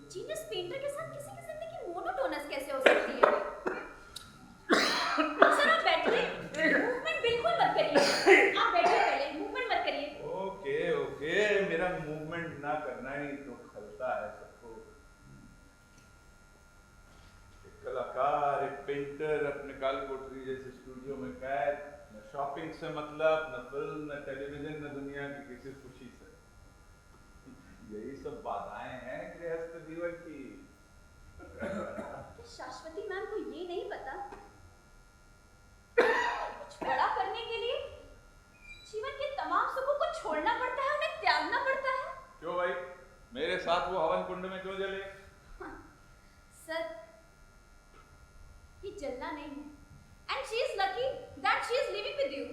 जीनियस पेंटर के साथ किसी की जिंदगी मोनोटोनस कैसे हो सकती है? सर आप बैठिए, मूवमेंट बिल्कुल मत करिए। आप बैठिए पहले, मूवमेंट मत करिए। ओके ओके, मेरा मूवमेंट ना करना ही तो खलता है सबको। एक कलाकार, एक पेंटर अपने काल कोठरी जैसे स्टूडियो में कैद, न शॉपिंग से मतलब, न फिल्म, न टेलीविजन, न दुनिया की किसी खुशी से। यही सब बाधाएं हैं गृहस्थ जीवन की। तो शाश्वती मैम को ये नहीं पता कुछ बड़ा करने के लिए जीवन के तमाम सुखों को छोड़ना पड़ता है, उन्हें त्यागना पड़ता है। क्यों भाई, मेरे साथ वो हवन कुंड में क्यों जले? सर, ये जलना नहीं है, and she is lucky that she is living with you.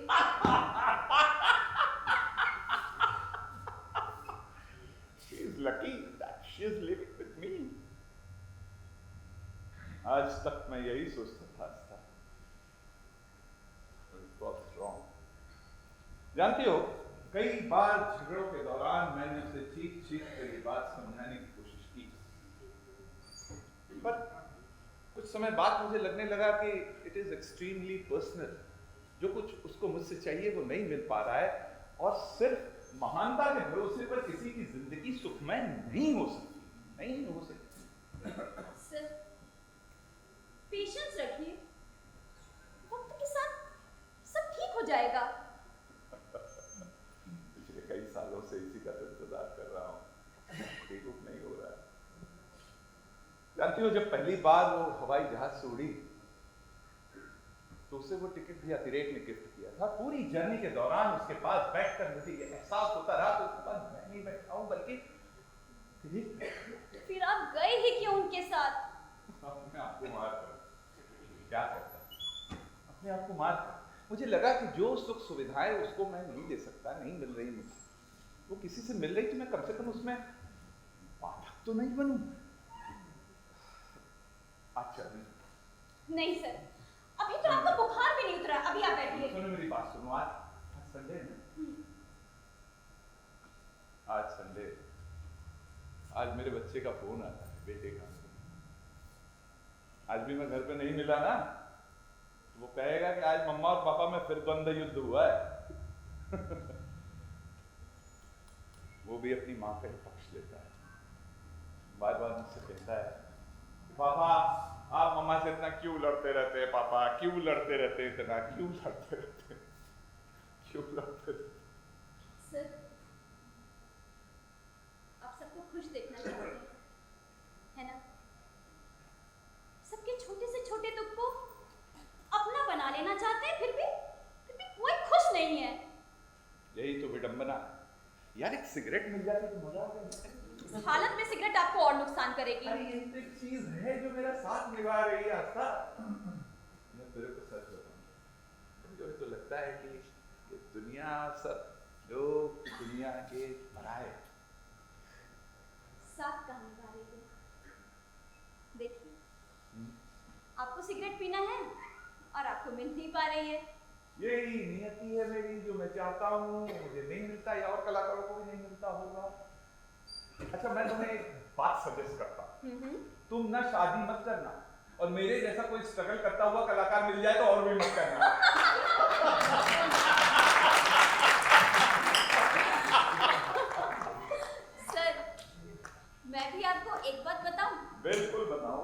She is lucky that she is living with me. आज तक मैं यही सोचता था आस्था, it was wrong. जानती हो, कई बार झगड़ों के दौरान मैंने उसे चीख कर ये बात समझाने की कोशिश की, पर कुछ समय बाद मुझे लगने लगा कि इट इज एक्सट्रीमली पर्सनल। जो कुछ उसको मुझसे चाहिए वो नहीं मिल पा रहा है, और सिर्फ महानता के भरोसे पर किसी की जिंदगी सुखमय नहीं हो सकती। सर, पेशेंस रखिए, वक्त के साथ सब ठीक हो जाएगा। पिछले कई सालों से इसी का इंतजार कर रहा हूँ, ठीक नहीं हो रहा है। जानती हो, जब पहली बार वो हवाई जहाज से उड़ी तो उसे वो टिकट भी अतिरेक ने गिफ्ट किया था। पूरी जर्नी के दौरान उसके पास बैठकर मुझे ये एहसास होता रहा कि उसके पास मैं नहीं बैठा हूँ, बल्कि फिर आप गए ही क्यों उनके साथ? अपने आप को मार कर क्या करता, अपने आप को मार कर। मुझे लगा कि जो सुख सुविधाएं उसको मैं नहीं दे सकता, नहीं मिल रही मुझे, वो किसी से मिल रही, तो मैं कम से कम उसमें बाधक तो नहीं बनूं। अच्छा नहीं सर, अभी तो आपका बुखार भी नहीं उतरा, अभी आप बैठिए। सुनो मेरी बात सुनो, आज संडे है ना, आज संडे, आज मेरे बच्चे का फोन आता है, बेटे का। आज भी मैं घर पे नहीं मिला ना, तो वो कहेगा कि आज मम्मा और पापा में फिर द्वंद्व युद्ध हुआ है। वो भी अपनी माँ का ही पक्ष लेता है, बार बार मुझसे कहता है, पापा आप मम्मा से इतना क्यों लड़ते रहते हैं, पापा क्यों लड़ते रहते हैं, इतना क्यों लड़ते रहते हैं, क्यों लड़ते रहते? सर, आप सबको खुश देखना चाहते हैं, है ना? सबके छोटे से छोटे दुख को अपना बना लेना चाहते हैं, फिर भी कोई खुश नहीं है। यही तो विडंबना है। यार, एक सिगरेट मिल जाती तो मजा आ जाए। इस हालत में सिगरेट आपको और नुकसान करेगी। अरे ये तो एक चीज है जो मेरा साथ निभा रही है आस्था। मैं तेरे को सच बताऊं, मुझे तो लगता है कि ये दुनिया, सब लोग दुनिया के पराये। साथ कहाँ निभा रही है? देखिए, आपको सिगरेट पीना है और आपको मिल नहीं पा रही है। यही नियति है मेरी, जो मैं चाहता हूँ मुझे नहीं मिलता, या और कलाकारों को भी नहीं मिलता होगा। अच्छा, मैं तुम्हें एक बात सजेस्ट करता हूँ, तुम ना शादी मत करना, और मेरे जैसा कोई स्ट्रगल करता हुआ कलाकार मिल जाए तो और भी मत करना। सर, मैं भी आपको एक बात बताऊं? बिल्कुल बताओ।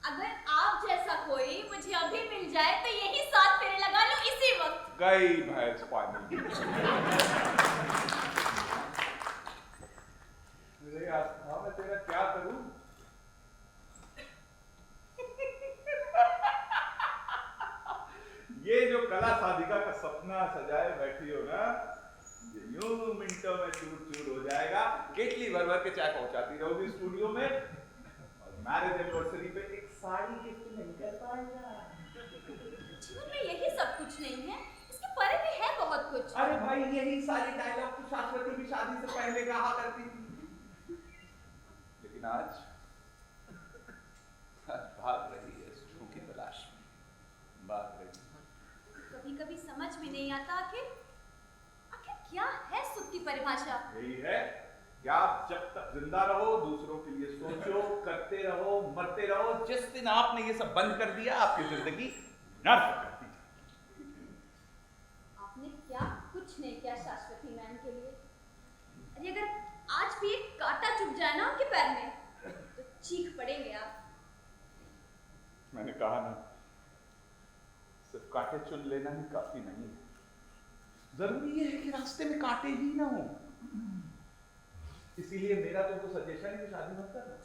अगर आप जैसा कोई मुझे अभी मिल जाए तो यही 7 फेरे लगा लो इसी वक्त। गई भैंस पानी। मेरे आस्था, मैं तेरा क्या करूं? ये जो कला साधिका का सपना सजाए बैठी हो ना, ये यूं मिनटों में चूर चूर हो जाएगा। केटली भर भर के चाय पहुंचाती रहोगी स्टूडियो में, और मैरिज एनिवर्सरी पे एक साड़ी गिफ्ट नहीं कर पाएगा। जीवन में यही सब कुछ नहीं है, इसके परे भी है बहुत कुछ। अरे भाई, यही सारी डायलॉग तो शाश्वती भी शादी से पहले कहा करती थी, लेकिन आज भाग रही है सुखों की तलाश में, भाग रही है। कभी कभी समझ में नहीं आता आखिर क्या है सुख की परिभाषा। यही है कि आप जब तक जिंदा रहो, दूसरों के लिए सोचो, करते रहो, मरते रहो। जिस दिन आपने ये सब बंद कर दिया, आपकी जिंदगी नर्क कर दी। आपने क्या कुछ नहीं किया शाश्वती मैम के लिए। अरे अगर आज भी एक कांटा चुभ जाए ना उनके पैर में तो चीख पड़ेंगे आप। मैंने कहा ना, सिर्फ कांटे चुन लेना ही काफी नहीं है, जरूरी ये है कि रास्ते में कांटे ही ना हो। इसीलिए मेरा तुमको सजेशन है कि शादी मत करना।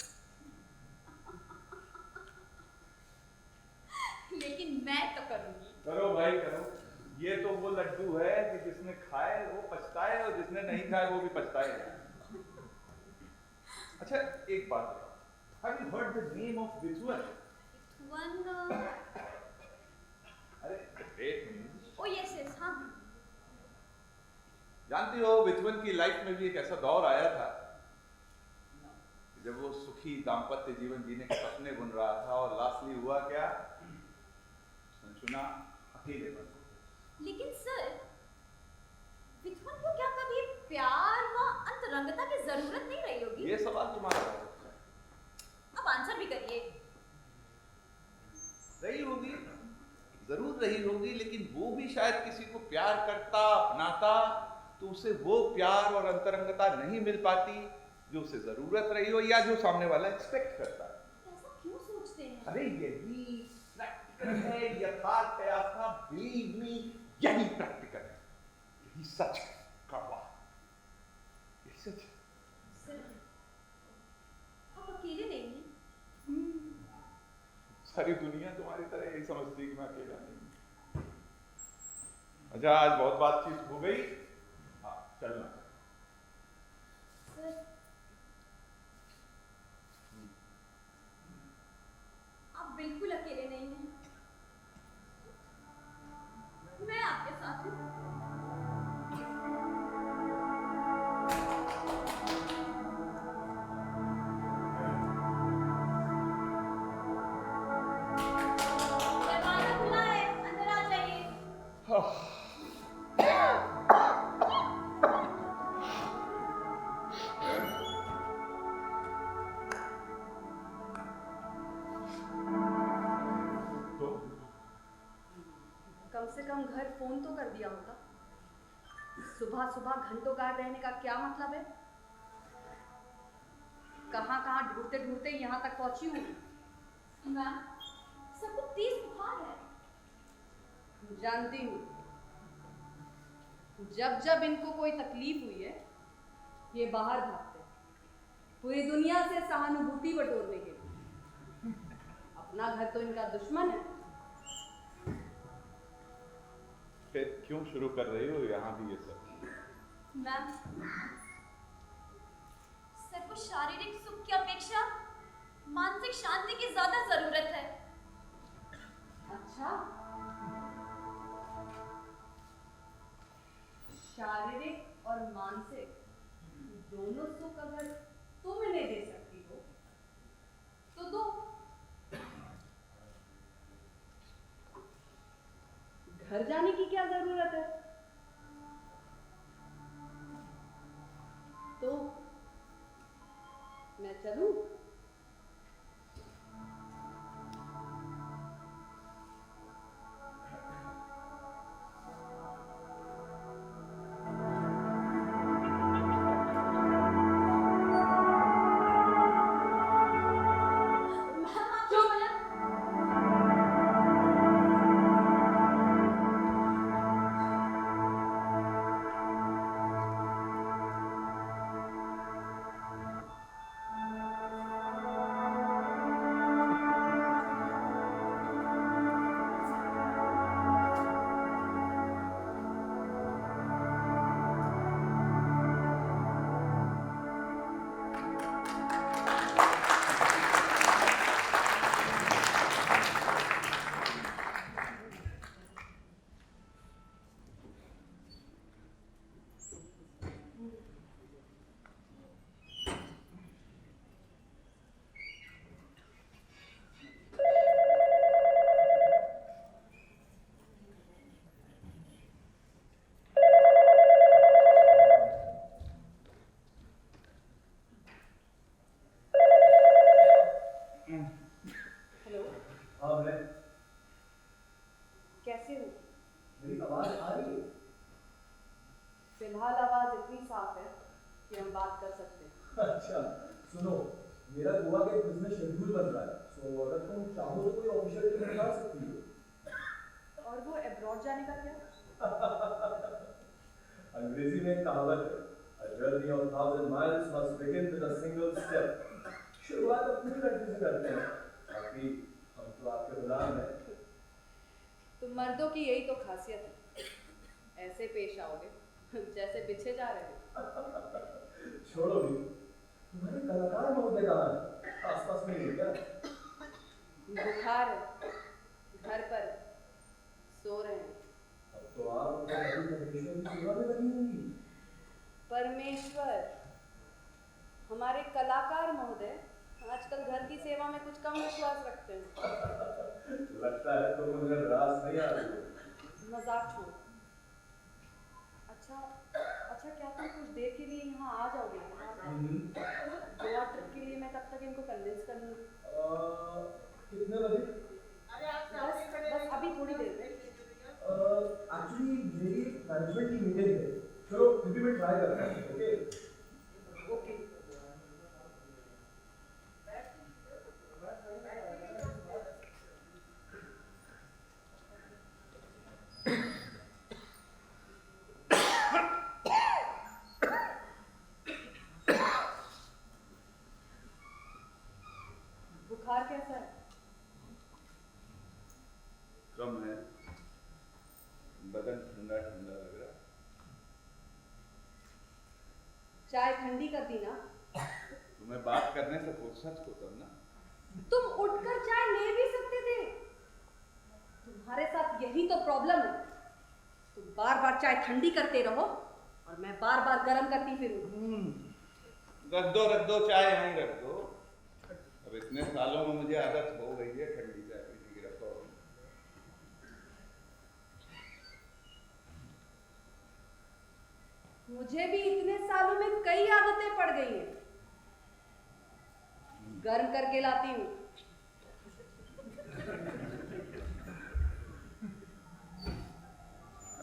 लेकिन मैं तो करूंगी। करो भाई करो, ये तो वो लड्डू है कि जिसने खाए वो पछताए और जिसने नहीं खाए वो भी पछताए। अच्छा एक बात बताओ, have you heard the name of Vithwan? One अरे great news। ओ यस यस हाँ। जानती हो विथवन की लाइफ में भी एक ऐसा दौर आया था जब वो सुखी दाम्पत्य जीवन जीने के सपने बुन रहा था और लास्टली हुआ क्या, उसने चुना अकेलेपन। लेकिन सर, विथवन को क्या कभी प्यार व अंतरंगता की जरूरत नहीं रही होगी? ये सवाल तुम्हारा है। अब आंसर भी करिए। रही होगी, जरूर रही होगी, लेकिन वो भी शायद किसी को प्यार करता अपनाता तो उसे वो प्यार और अंतरंगता नहीं मिल पाती जो उसे जरूरत रही हो या जो सामने वाला एक्सपेक्ट करता है। ऐसा क्यों सोचते हैं? अरे यही प्रैक्टिकल है, यथार्थ है आस्था, बिलीव मी, यही प्रैक्टिकल है, यही सच है। कड़वा, यही सच है। सर, आप अकेले नहीं हैं। सारी दुनिया तुम्हारी तरह यही समझती है कि मैं अकेला नहीं हूं। अच्छा आज बहुत बातचीत हो गई, हाँ चलना। सर, आप बिल्कुल अकेले नहीं हैं। मैं आपके साथ हूँ। दरवाजा खुला है, अंदर आ जाइए। तो कम से कम घर फोन तो कर दिया होता। सुबह सुबह घंटों गायब रहने का क्या मतलब है? कहाँ कहाँ ढूंढते ढूंढते यहाँ तक पहुंची हूँ। मैम, सबको तेज बुखार है। जानती हूँ, जब जब इनको कोई तकलीफ हुई है ये बाहर भागते हैं, पूरी दुनिया से सहानुभूति बटोरने के लिए। अपना घर तो इनका दुश्मन है। फिर क्यों शुरू कर रही हो यहाँ भी ये सब? मैम, सर को शारीरिक सुख की अपेक्षा मानसिक शांति की ज्यादा जरूरत है। अच्छा, शारीरिक और मानसिक दोनों सुख अगर तुम इन्हें दे सकती हो तो दो। घर जाने की क्या जरूरत है? तो मैं चलूं? मैम, आप जो बोला। हेलो, हाँ मैं, कैसे हो? मेरी आवाज आ रही है? फिलहाल आवाज इतनी साफ है कि हम बात कर सकते हैं। अच्छा सुनो, मेरा गोवा के बिजनेस शेड्यूल बन रहा है, सो अगर तुम चाहो तो कोई ऑफिशियल ट्रिप निकाल सकती हो। और वो अब्रॉड जाने का क्या? अंग्रेजी में कहावत है, A journey of 1,000 miles must begin with a single step. शुरुआत अपनी कंट्री से करते हैं, बाकी हम तो आपके गुलाम हैं। तुम मर्दों की यही तो खासियत है, ऐसे पेश आओगे जैसे पीछे जा रहे हो। छोड़ो भी, तुम्हारे कलाकार महोदय कहाँ हैं? आसपास में नहीं है क्या? बुखार है, घर पर सो रहे हैं। अब तो आप परमेश्वर की सेवा में लगी होंगी। परमेश्वर, हमारे कलाकार महोदय आजकल घर की सेवा में कुछ कम विश्वास रखते हैं। लगता है तो मुझे रास नहीं आ रही। मजाक छोड़ो। अच्छा क्या तुम कुछ देर के लिए यहाँ आ जाओगे? गोवा ट्रिप के लिए मैं तब तक इनको कन्विंस कर लूँगी। कितने बजे? बस अभी थोड़ी देर में। एक्चुअली मेरी मैनेजमेंट की मीटिंग है, चलो फिर भी मैं ट्राई करता हूँ। Okay okay. बुखार कैसा है? कम है, बदन ठंडा ठंडा लग रहा है। चाय ठंडी कर दी ना? तुम्हें बात करने से फुर्सत को तब ना। तुम उठकर चाय ले भी सकते थे। तुम्हारे साथ यही तो प्रॉब्लम है, तुम बार बार चाय ठंडी करते रहो और मैं बार बार गर्म करती फिरूं। रख दो चाय यहीं रख दो। अब इतने सालों में मुझे आदत हो गई है ठंडी चाय पीने की। रखो। मुझे भी इतने सालों में कई आदतें पड़ गई हैं। गर्म करके लाती हूँ।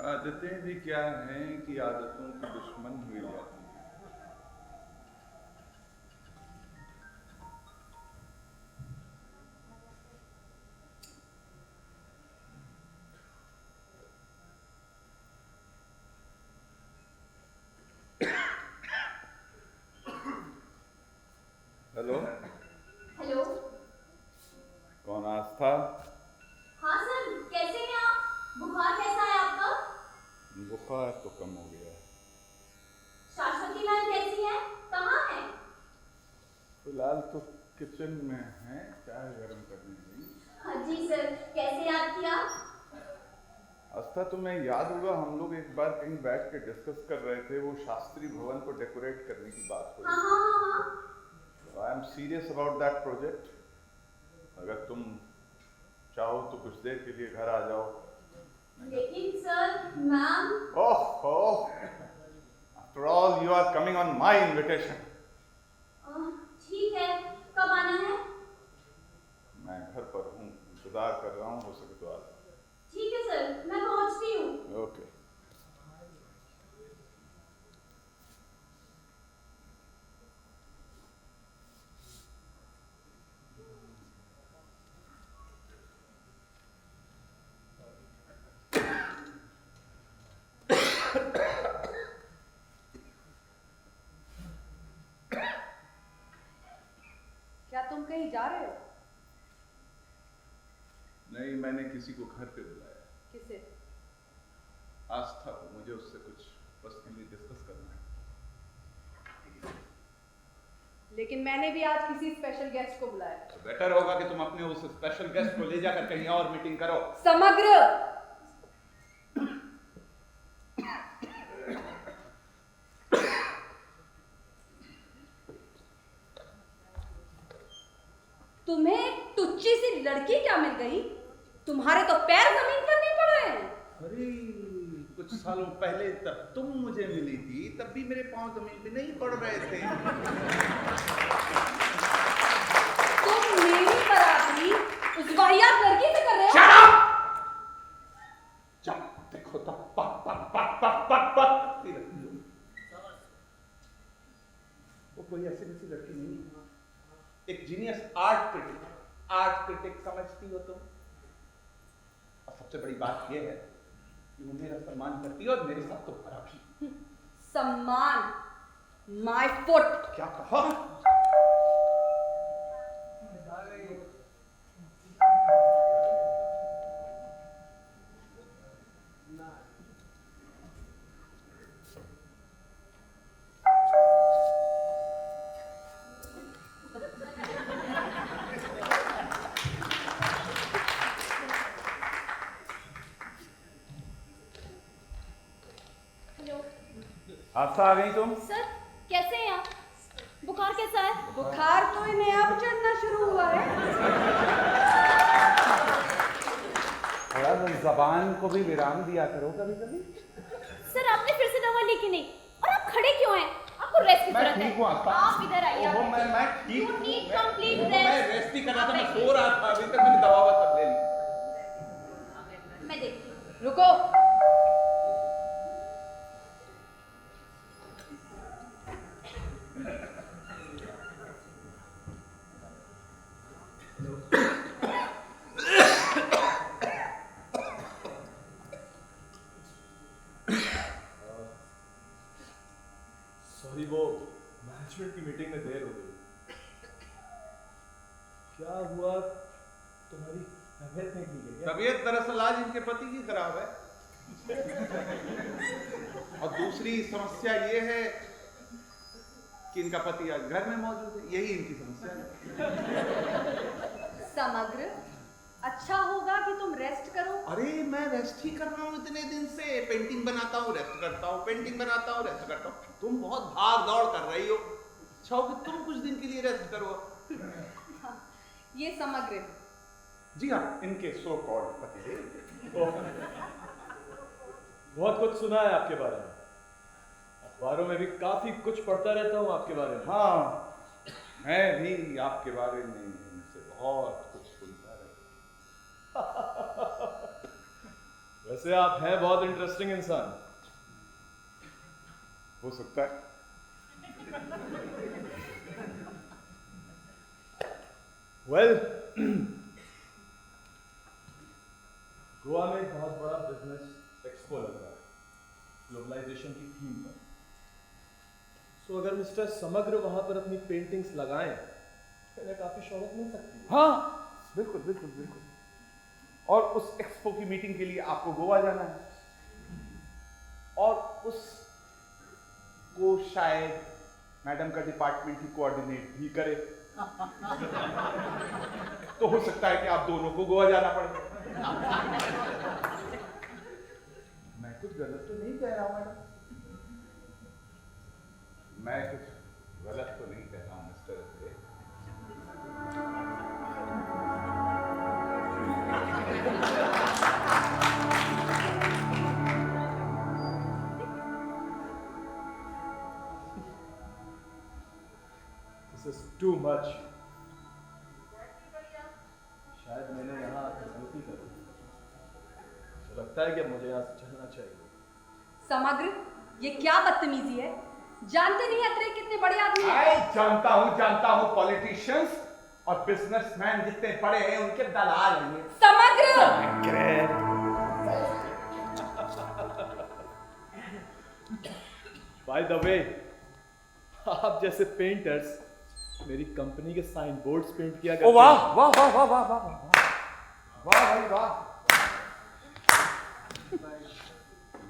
आदतें भी क्या हैं कि आदतों की दुश्मन हुई जाती हैं। हेलो। हेलो। कौन? आस्था? हाँ सर, कैसे हैं आप? बुखार कैसा है आपका? बुखार तो कम हो गया है। शाश्वती मैम कैसी है? कहाँ है? फिलहाल तो किचन में है, चाय गर्म करने गई। हाँ जी सर, कैसे याद किया? आस्था, तुम्हें याद होगा हम लोग एक बार कहीं बैठ के डिस्कस कर रहे थे, वो शास्त्री भवन को डेकोरेट करने की बात हुई। हाँ हाँ हाँ हाँ। I am serious about that project. अगर तुम चाहो तो कुछ देर के लिए घर आ जाओ। लेकिन sir, ma'am. Oh, after all you are coming on my invitation. ठीक है, कब आना है? मैं घर पर हूँ, इंतजार कर रहा हूँ, हो सके तो आ जाओ। ठीक है सर, मैं पहुँचती हूँ। ओके। क्या तुम कहीं जा रहे हो? नहीं, मैंने किसी को घर पे बुलाया। किसे? आस्था को। मुझे उससे कुछ पर्सनली डिस्कस करना है। लेकिन मैंने भी आज किसी स्पेशल गेस्ट को बुलाया। तो बेटर होगा कि तुम अपने उस स्पेशल गेस्ट को ले जाकर कहीं और मीटिंग करो। समग्र। तुम्हें एक टुच्ची सी लड़की क्या मिल गई? तुम्हारे तो पैर जमीन पर नहीं पड़ रहे हैं। अरे, कुछ सालों पहले तब तुम मुझे मिली थी, तब भी मेरे पांव जमीन पे नहीं पड़ रहे थे। तुम मेरी बराबरी उस वाहियात लड़की से कर रहे हो? Shut up! जब देखो तब पक पक पक पक पक पक। वो कोई ऐसी वैसी लड़की नहीं है, एक जीनियस आर्ट क्रिटिक समझती हो तुम? सबसे बड़ी बात यह है कि वो मेरा सम्मान करती है और मेरे साथ तुम्हारा भी। सम्मान, माय फुट। क्या कहा? हेलो आस्था आ गई तुम? सर, कैसे हैं आप? बुखार कैसा है? बुखार तो इन्हें अब चढ़ना शुरू हुआ है। थोड़ा जबान को भी विराम दिया करो कभी कभी। सर, आपने फिर से दवा ली कि नहीं? और आप खड़े क्यों हैं? आपको रेस्ट की मैं जरूरत ठीक हूँ है। आस्था। आप इधर आइए। ओहो, मैं ठीक You हूँ। need मैं- complete ओहो, rest. मैं रेस्ट ही कर रहा था, मैं आप सो रहा था, अभी तक मैंने दवा सब ले ली। मैं देखती हूँ। रुको। सॉरी, वो मैनेजमेंट की मीटिंग में देर हो गई। क्या हुआ? तुम्हारी तबीयत नहीं ठीक है क्या? तबीयत दरअसल आज इनके पति की खराब है और दूसरी समस्या ये है कि इनका पति आज घर में मौजूद है। यही इनकी समस्या है। समग्र, अच्छा होगा कि तुम रेस्ट करो। अरे मैं रेस्ट ही कर रहा हूँ इतने दिन से। पेंटिंग बनाता हूँ, रेस्ट करता हूँ, पेंटिंग बनाता हूँ, रेस्ट करता हूँ। तुम बहुत भाग दौड़ कर रही हो, अच्छा हो कि तुम कुछ दिन के लिए रेस्ट करो। ये समग्र। जी हाँ, इनके सो कॉल्ड पतिदेव। बहुत कुछ सुना है आपके बारे में, अखबारों में भी काफी कुछ पढ़ता रहता हूँ आपके बारे में। हाँ, मैं भी आपके बारे में इनसे बहुत कुछ सुनता रहता। वैसे आप हैं बहुत इंटरेस्टिंग इंसान। हो सकता है। वेल, गोवा में एक बहुत बड़ा बिजनेस एक्सपो लग रहा है ग्लोबलाइजेशन की थीम पर। सो अगर मिस्टर समग्र वहां पर अपनी पेंटिंग्स लगाएं तो इन्हें काफी शोहरत मिल सकती है। हाँ, बिल्कुल बिल्कुल बिल्कुल। और उस एक्सपो की मीटिंग के लिए आपको गोवा जाना है और उस को शायद मैडम का डिपार्टमेंट ही कोऑर्डिनेट भी करे। तो हो सकता है कि आप दोनों को गोवा जाना पड़े। मैं कुछ गलत तो नहीं कह रहा हूं मैडम? मैं कुछ गलत तो नहीं कह रहा हूं mister Atre? This is too much. शायद मैंने यहाँ आकर गलती कर दी। मुझे लगता है कि अब मुझे यहाँ से चलना चाहिए। समग्र, ये क्या बदतमीजी है? जानते नहीं अत्रे कितने बड़े आदमी हैं? जानता हूँ पॉलिटिशियंस और बिजनेसमैन जितने बड़े हैं उनके दलाल हैं ये। समग्र! बाय द वे, आप जैसे पेंटर्स मेरी कंपनी के साइन बोर्ड्स पेंट किया करते ओ वाह हैं। वाह वाह वाह वाह वाह वाह वाह भाई वाह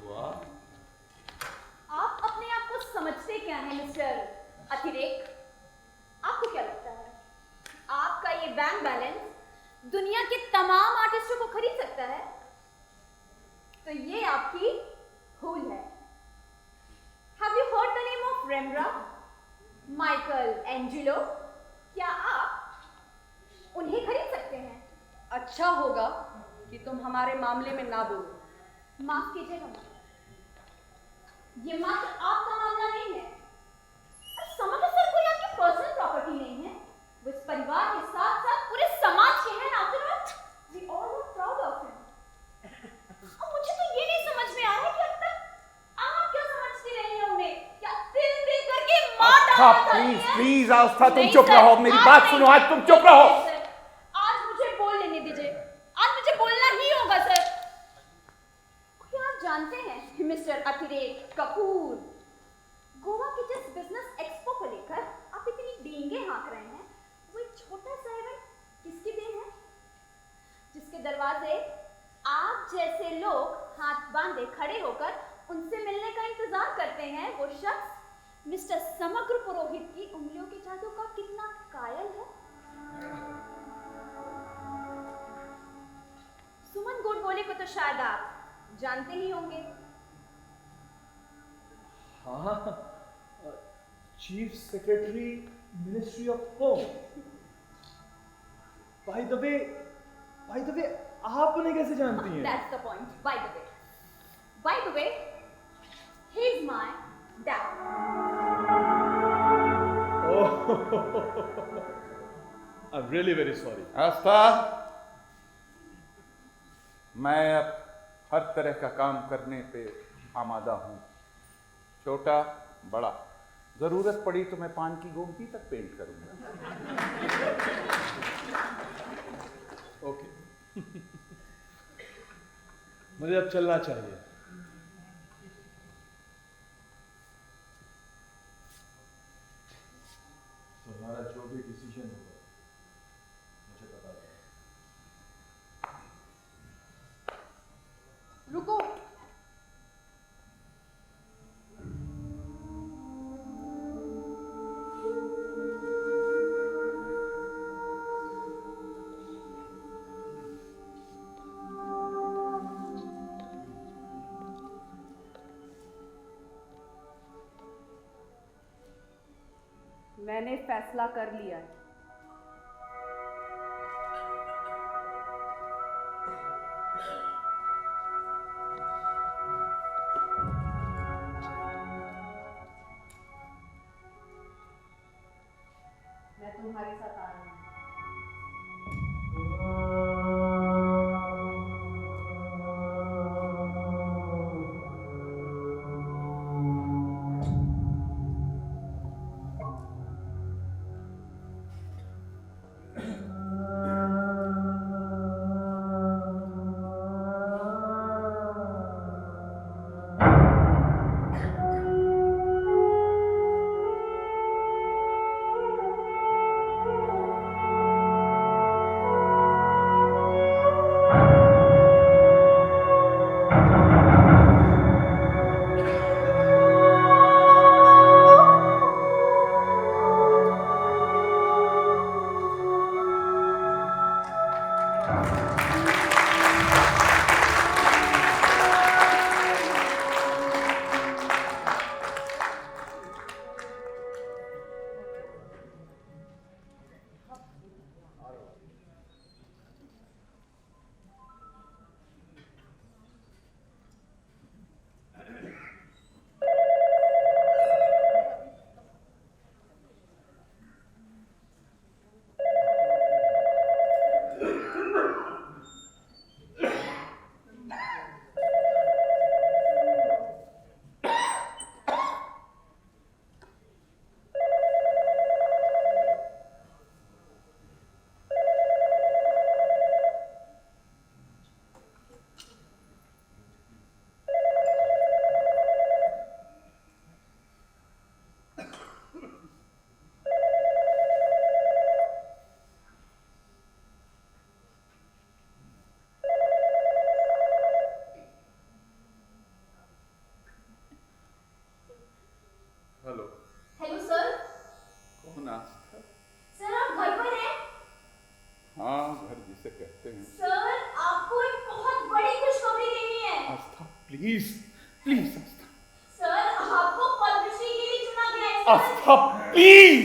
वाह। आप अपने आप को समझते क्या हैं मिस्टर अतिरेक? आपको क्या लगता है आपका ये बैंक बैलेंस दुनिया के तमाम आर्टिस्टों को खरीद सकता है? तो ये आपकी भूल है। Have you heard the name of Rembrandt, Michael Angelo? क्या आप उन्हें खरीद सकते हैं? अच्छा होगा कि तुम हमारे मामले में ना बोलो। माफ कीजिएगा, ये मात्र आपका मामला नहीं है। समग्र सर कोई आपकी पर्सनल प्रॉपर्टी नहीं है, वो इस परिवार के साथ साथ पूरे समाज के हैं। After all, we all are proud of him. अब मुझे तो ये नहीं समझ में आ रहा कि अब तक आप क्या समझती रही हैं उन्हें? क्या दिल दिल करके मार आस्था, डालना चाहती प्लीज हैं? प्लीज आस्था, तुम नहीं चुप सर, रहो। मेरी आज बात नहीं। सुनो, आज तुम चुप रहो। नहीं सर, आज मुझे बोल लेने दीजिए। आज मुझे बोलना ही होगा सर। मिस्टर अतिरेक कपूर, गोवा के जिस बिजनेस एक्सपो को लेकर आप इतनी डींगे हाँक रहे हैं, वो एक छोटा सा इवेंट किसकी देन है, जिसके दरवाजे आप जैसे लोग हाथ बांधे खड़े होकर उनसे मिलने का इंतजार करते हैं। वो शख्स मिस्टर समग्र पुरोहित की उंगलियों के जादू का कितना कायल है। सुमन गोडबोले को तो शायद आप जानते ही होंगे। हाँ, chief secretary ministry of home. By the way आप उन्हें कैसे जानती हैं? That's the point. By the way, he's my dad. Oh, I'm really very sorry. आस्था, मैं अब हर तरह का काम करने पे आमादा हूँ, छोटा बड़ा। जरूरत पड़ी तो मैं पान की गोमती तक पेंट करूँगा। ओके। मुझे अब चलना चाहिए। तुम्हारा जो भी डिसीजन होगा मुझे बता दो। रुको, मैंने फैसला कर लिया है। मैं तुम्हारे साथ आ रही हूँ। प्लीज प्लीज सर, आपको पद्मश्री के लिए चुना गया है आस्था प्लीज।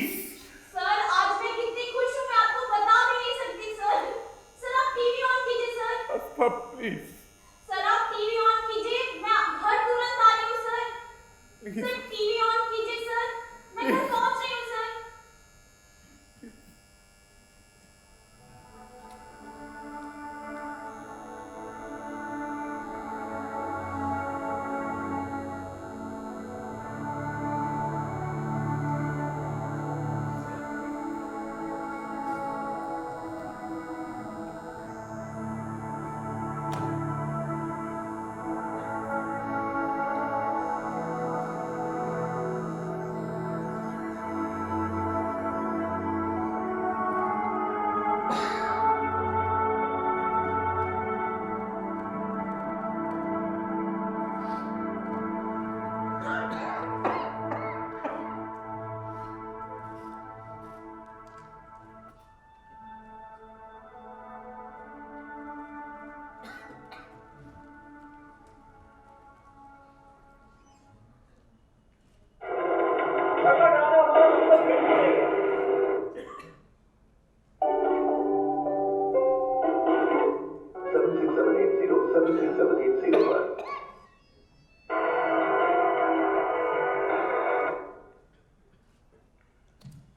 सर, आज मैं कितनी खुश हूँ मैं आपको बता भी नहीं सकती सर। सर, आप टीवी ऑन कीजिए सर। आस्था प्लीज सर, आप टीवी ऑन कीजिए, मैं घर तुरंत आ रही हूँ sir. Please sir, TV on कीजिए सर, मैं घर पहुँच रही हूँ सर।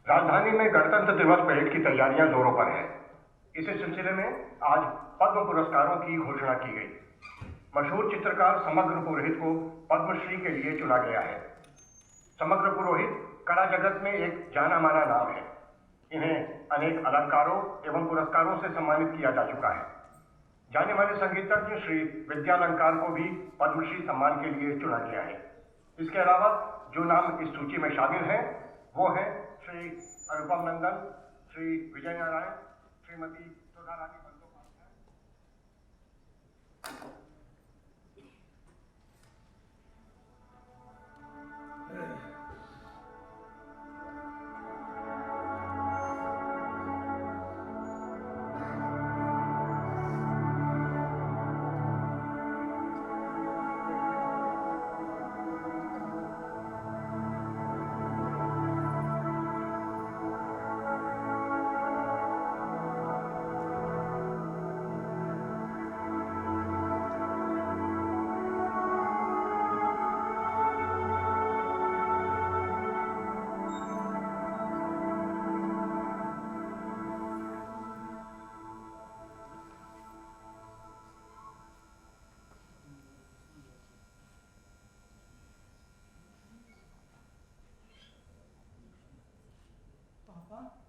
राजधानी में गणतंत्र दिवस परेड की तैयारियां जोरों पर है। इसी सिलसिले में आज पद्म पुरस्कारों की घोषणा की गई। मशहूर चित्रकार समग्र पुरोहित को पद्मश्री के लिए चुना गया है। समग्र पुरोहित कला जगत में एक जाना माना नाम है। इन्हें अनेक अलंकारों एवं पुरस्कारों से सम्मानित किया जा चुका है। जाने माने संगीतज्ञ श्री विद्यालंकार को भी पद्मश्री सम्मान के लिए चुना गया है। इसके अलावा जो नाम इस सूची में शामिल हैं वो हैं श्री अनुपम नंदन, श्री विजय नारायण, श्रीमती सुधा रानी बंदोपाध्याय। पापा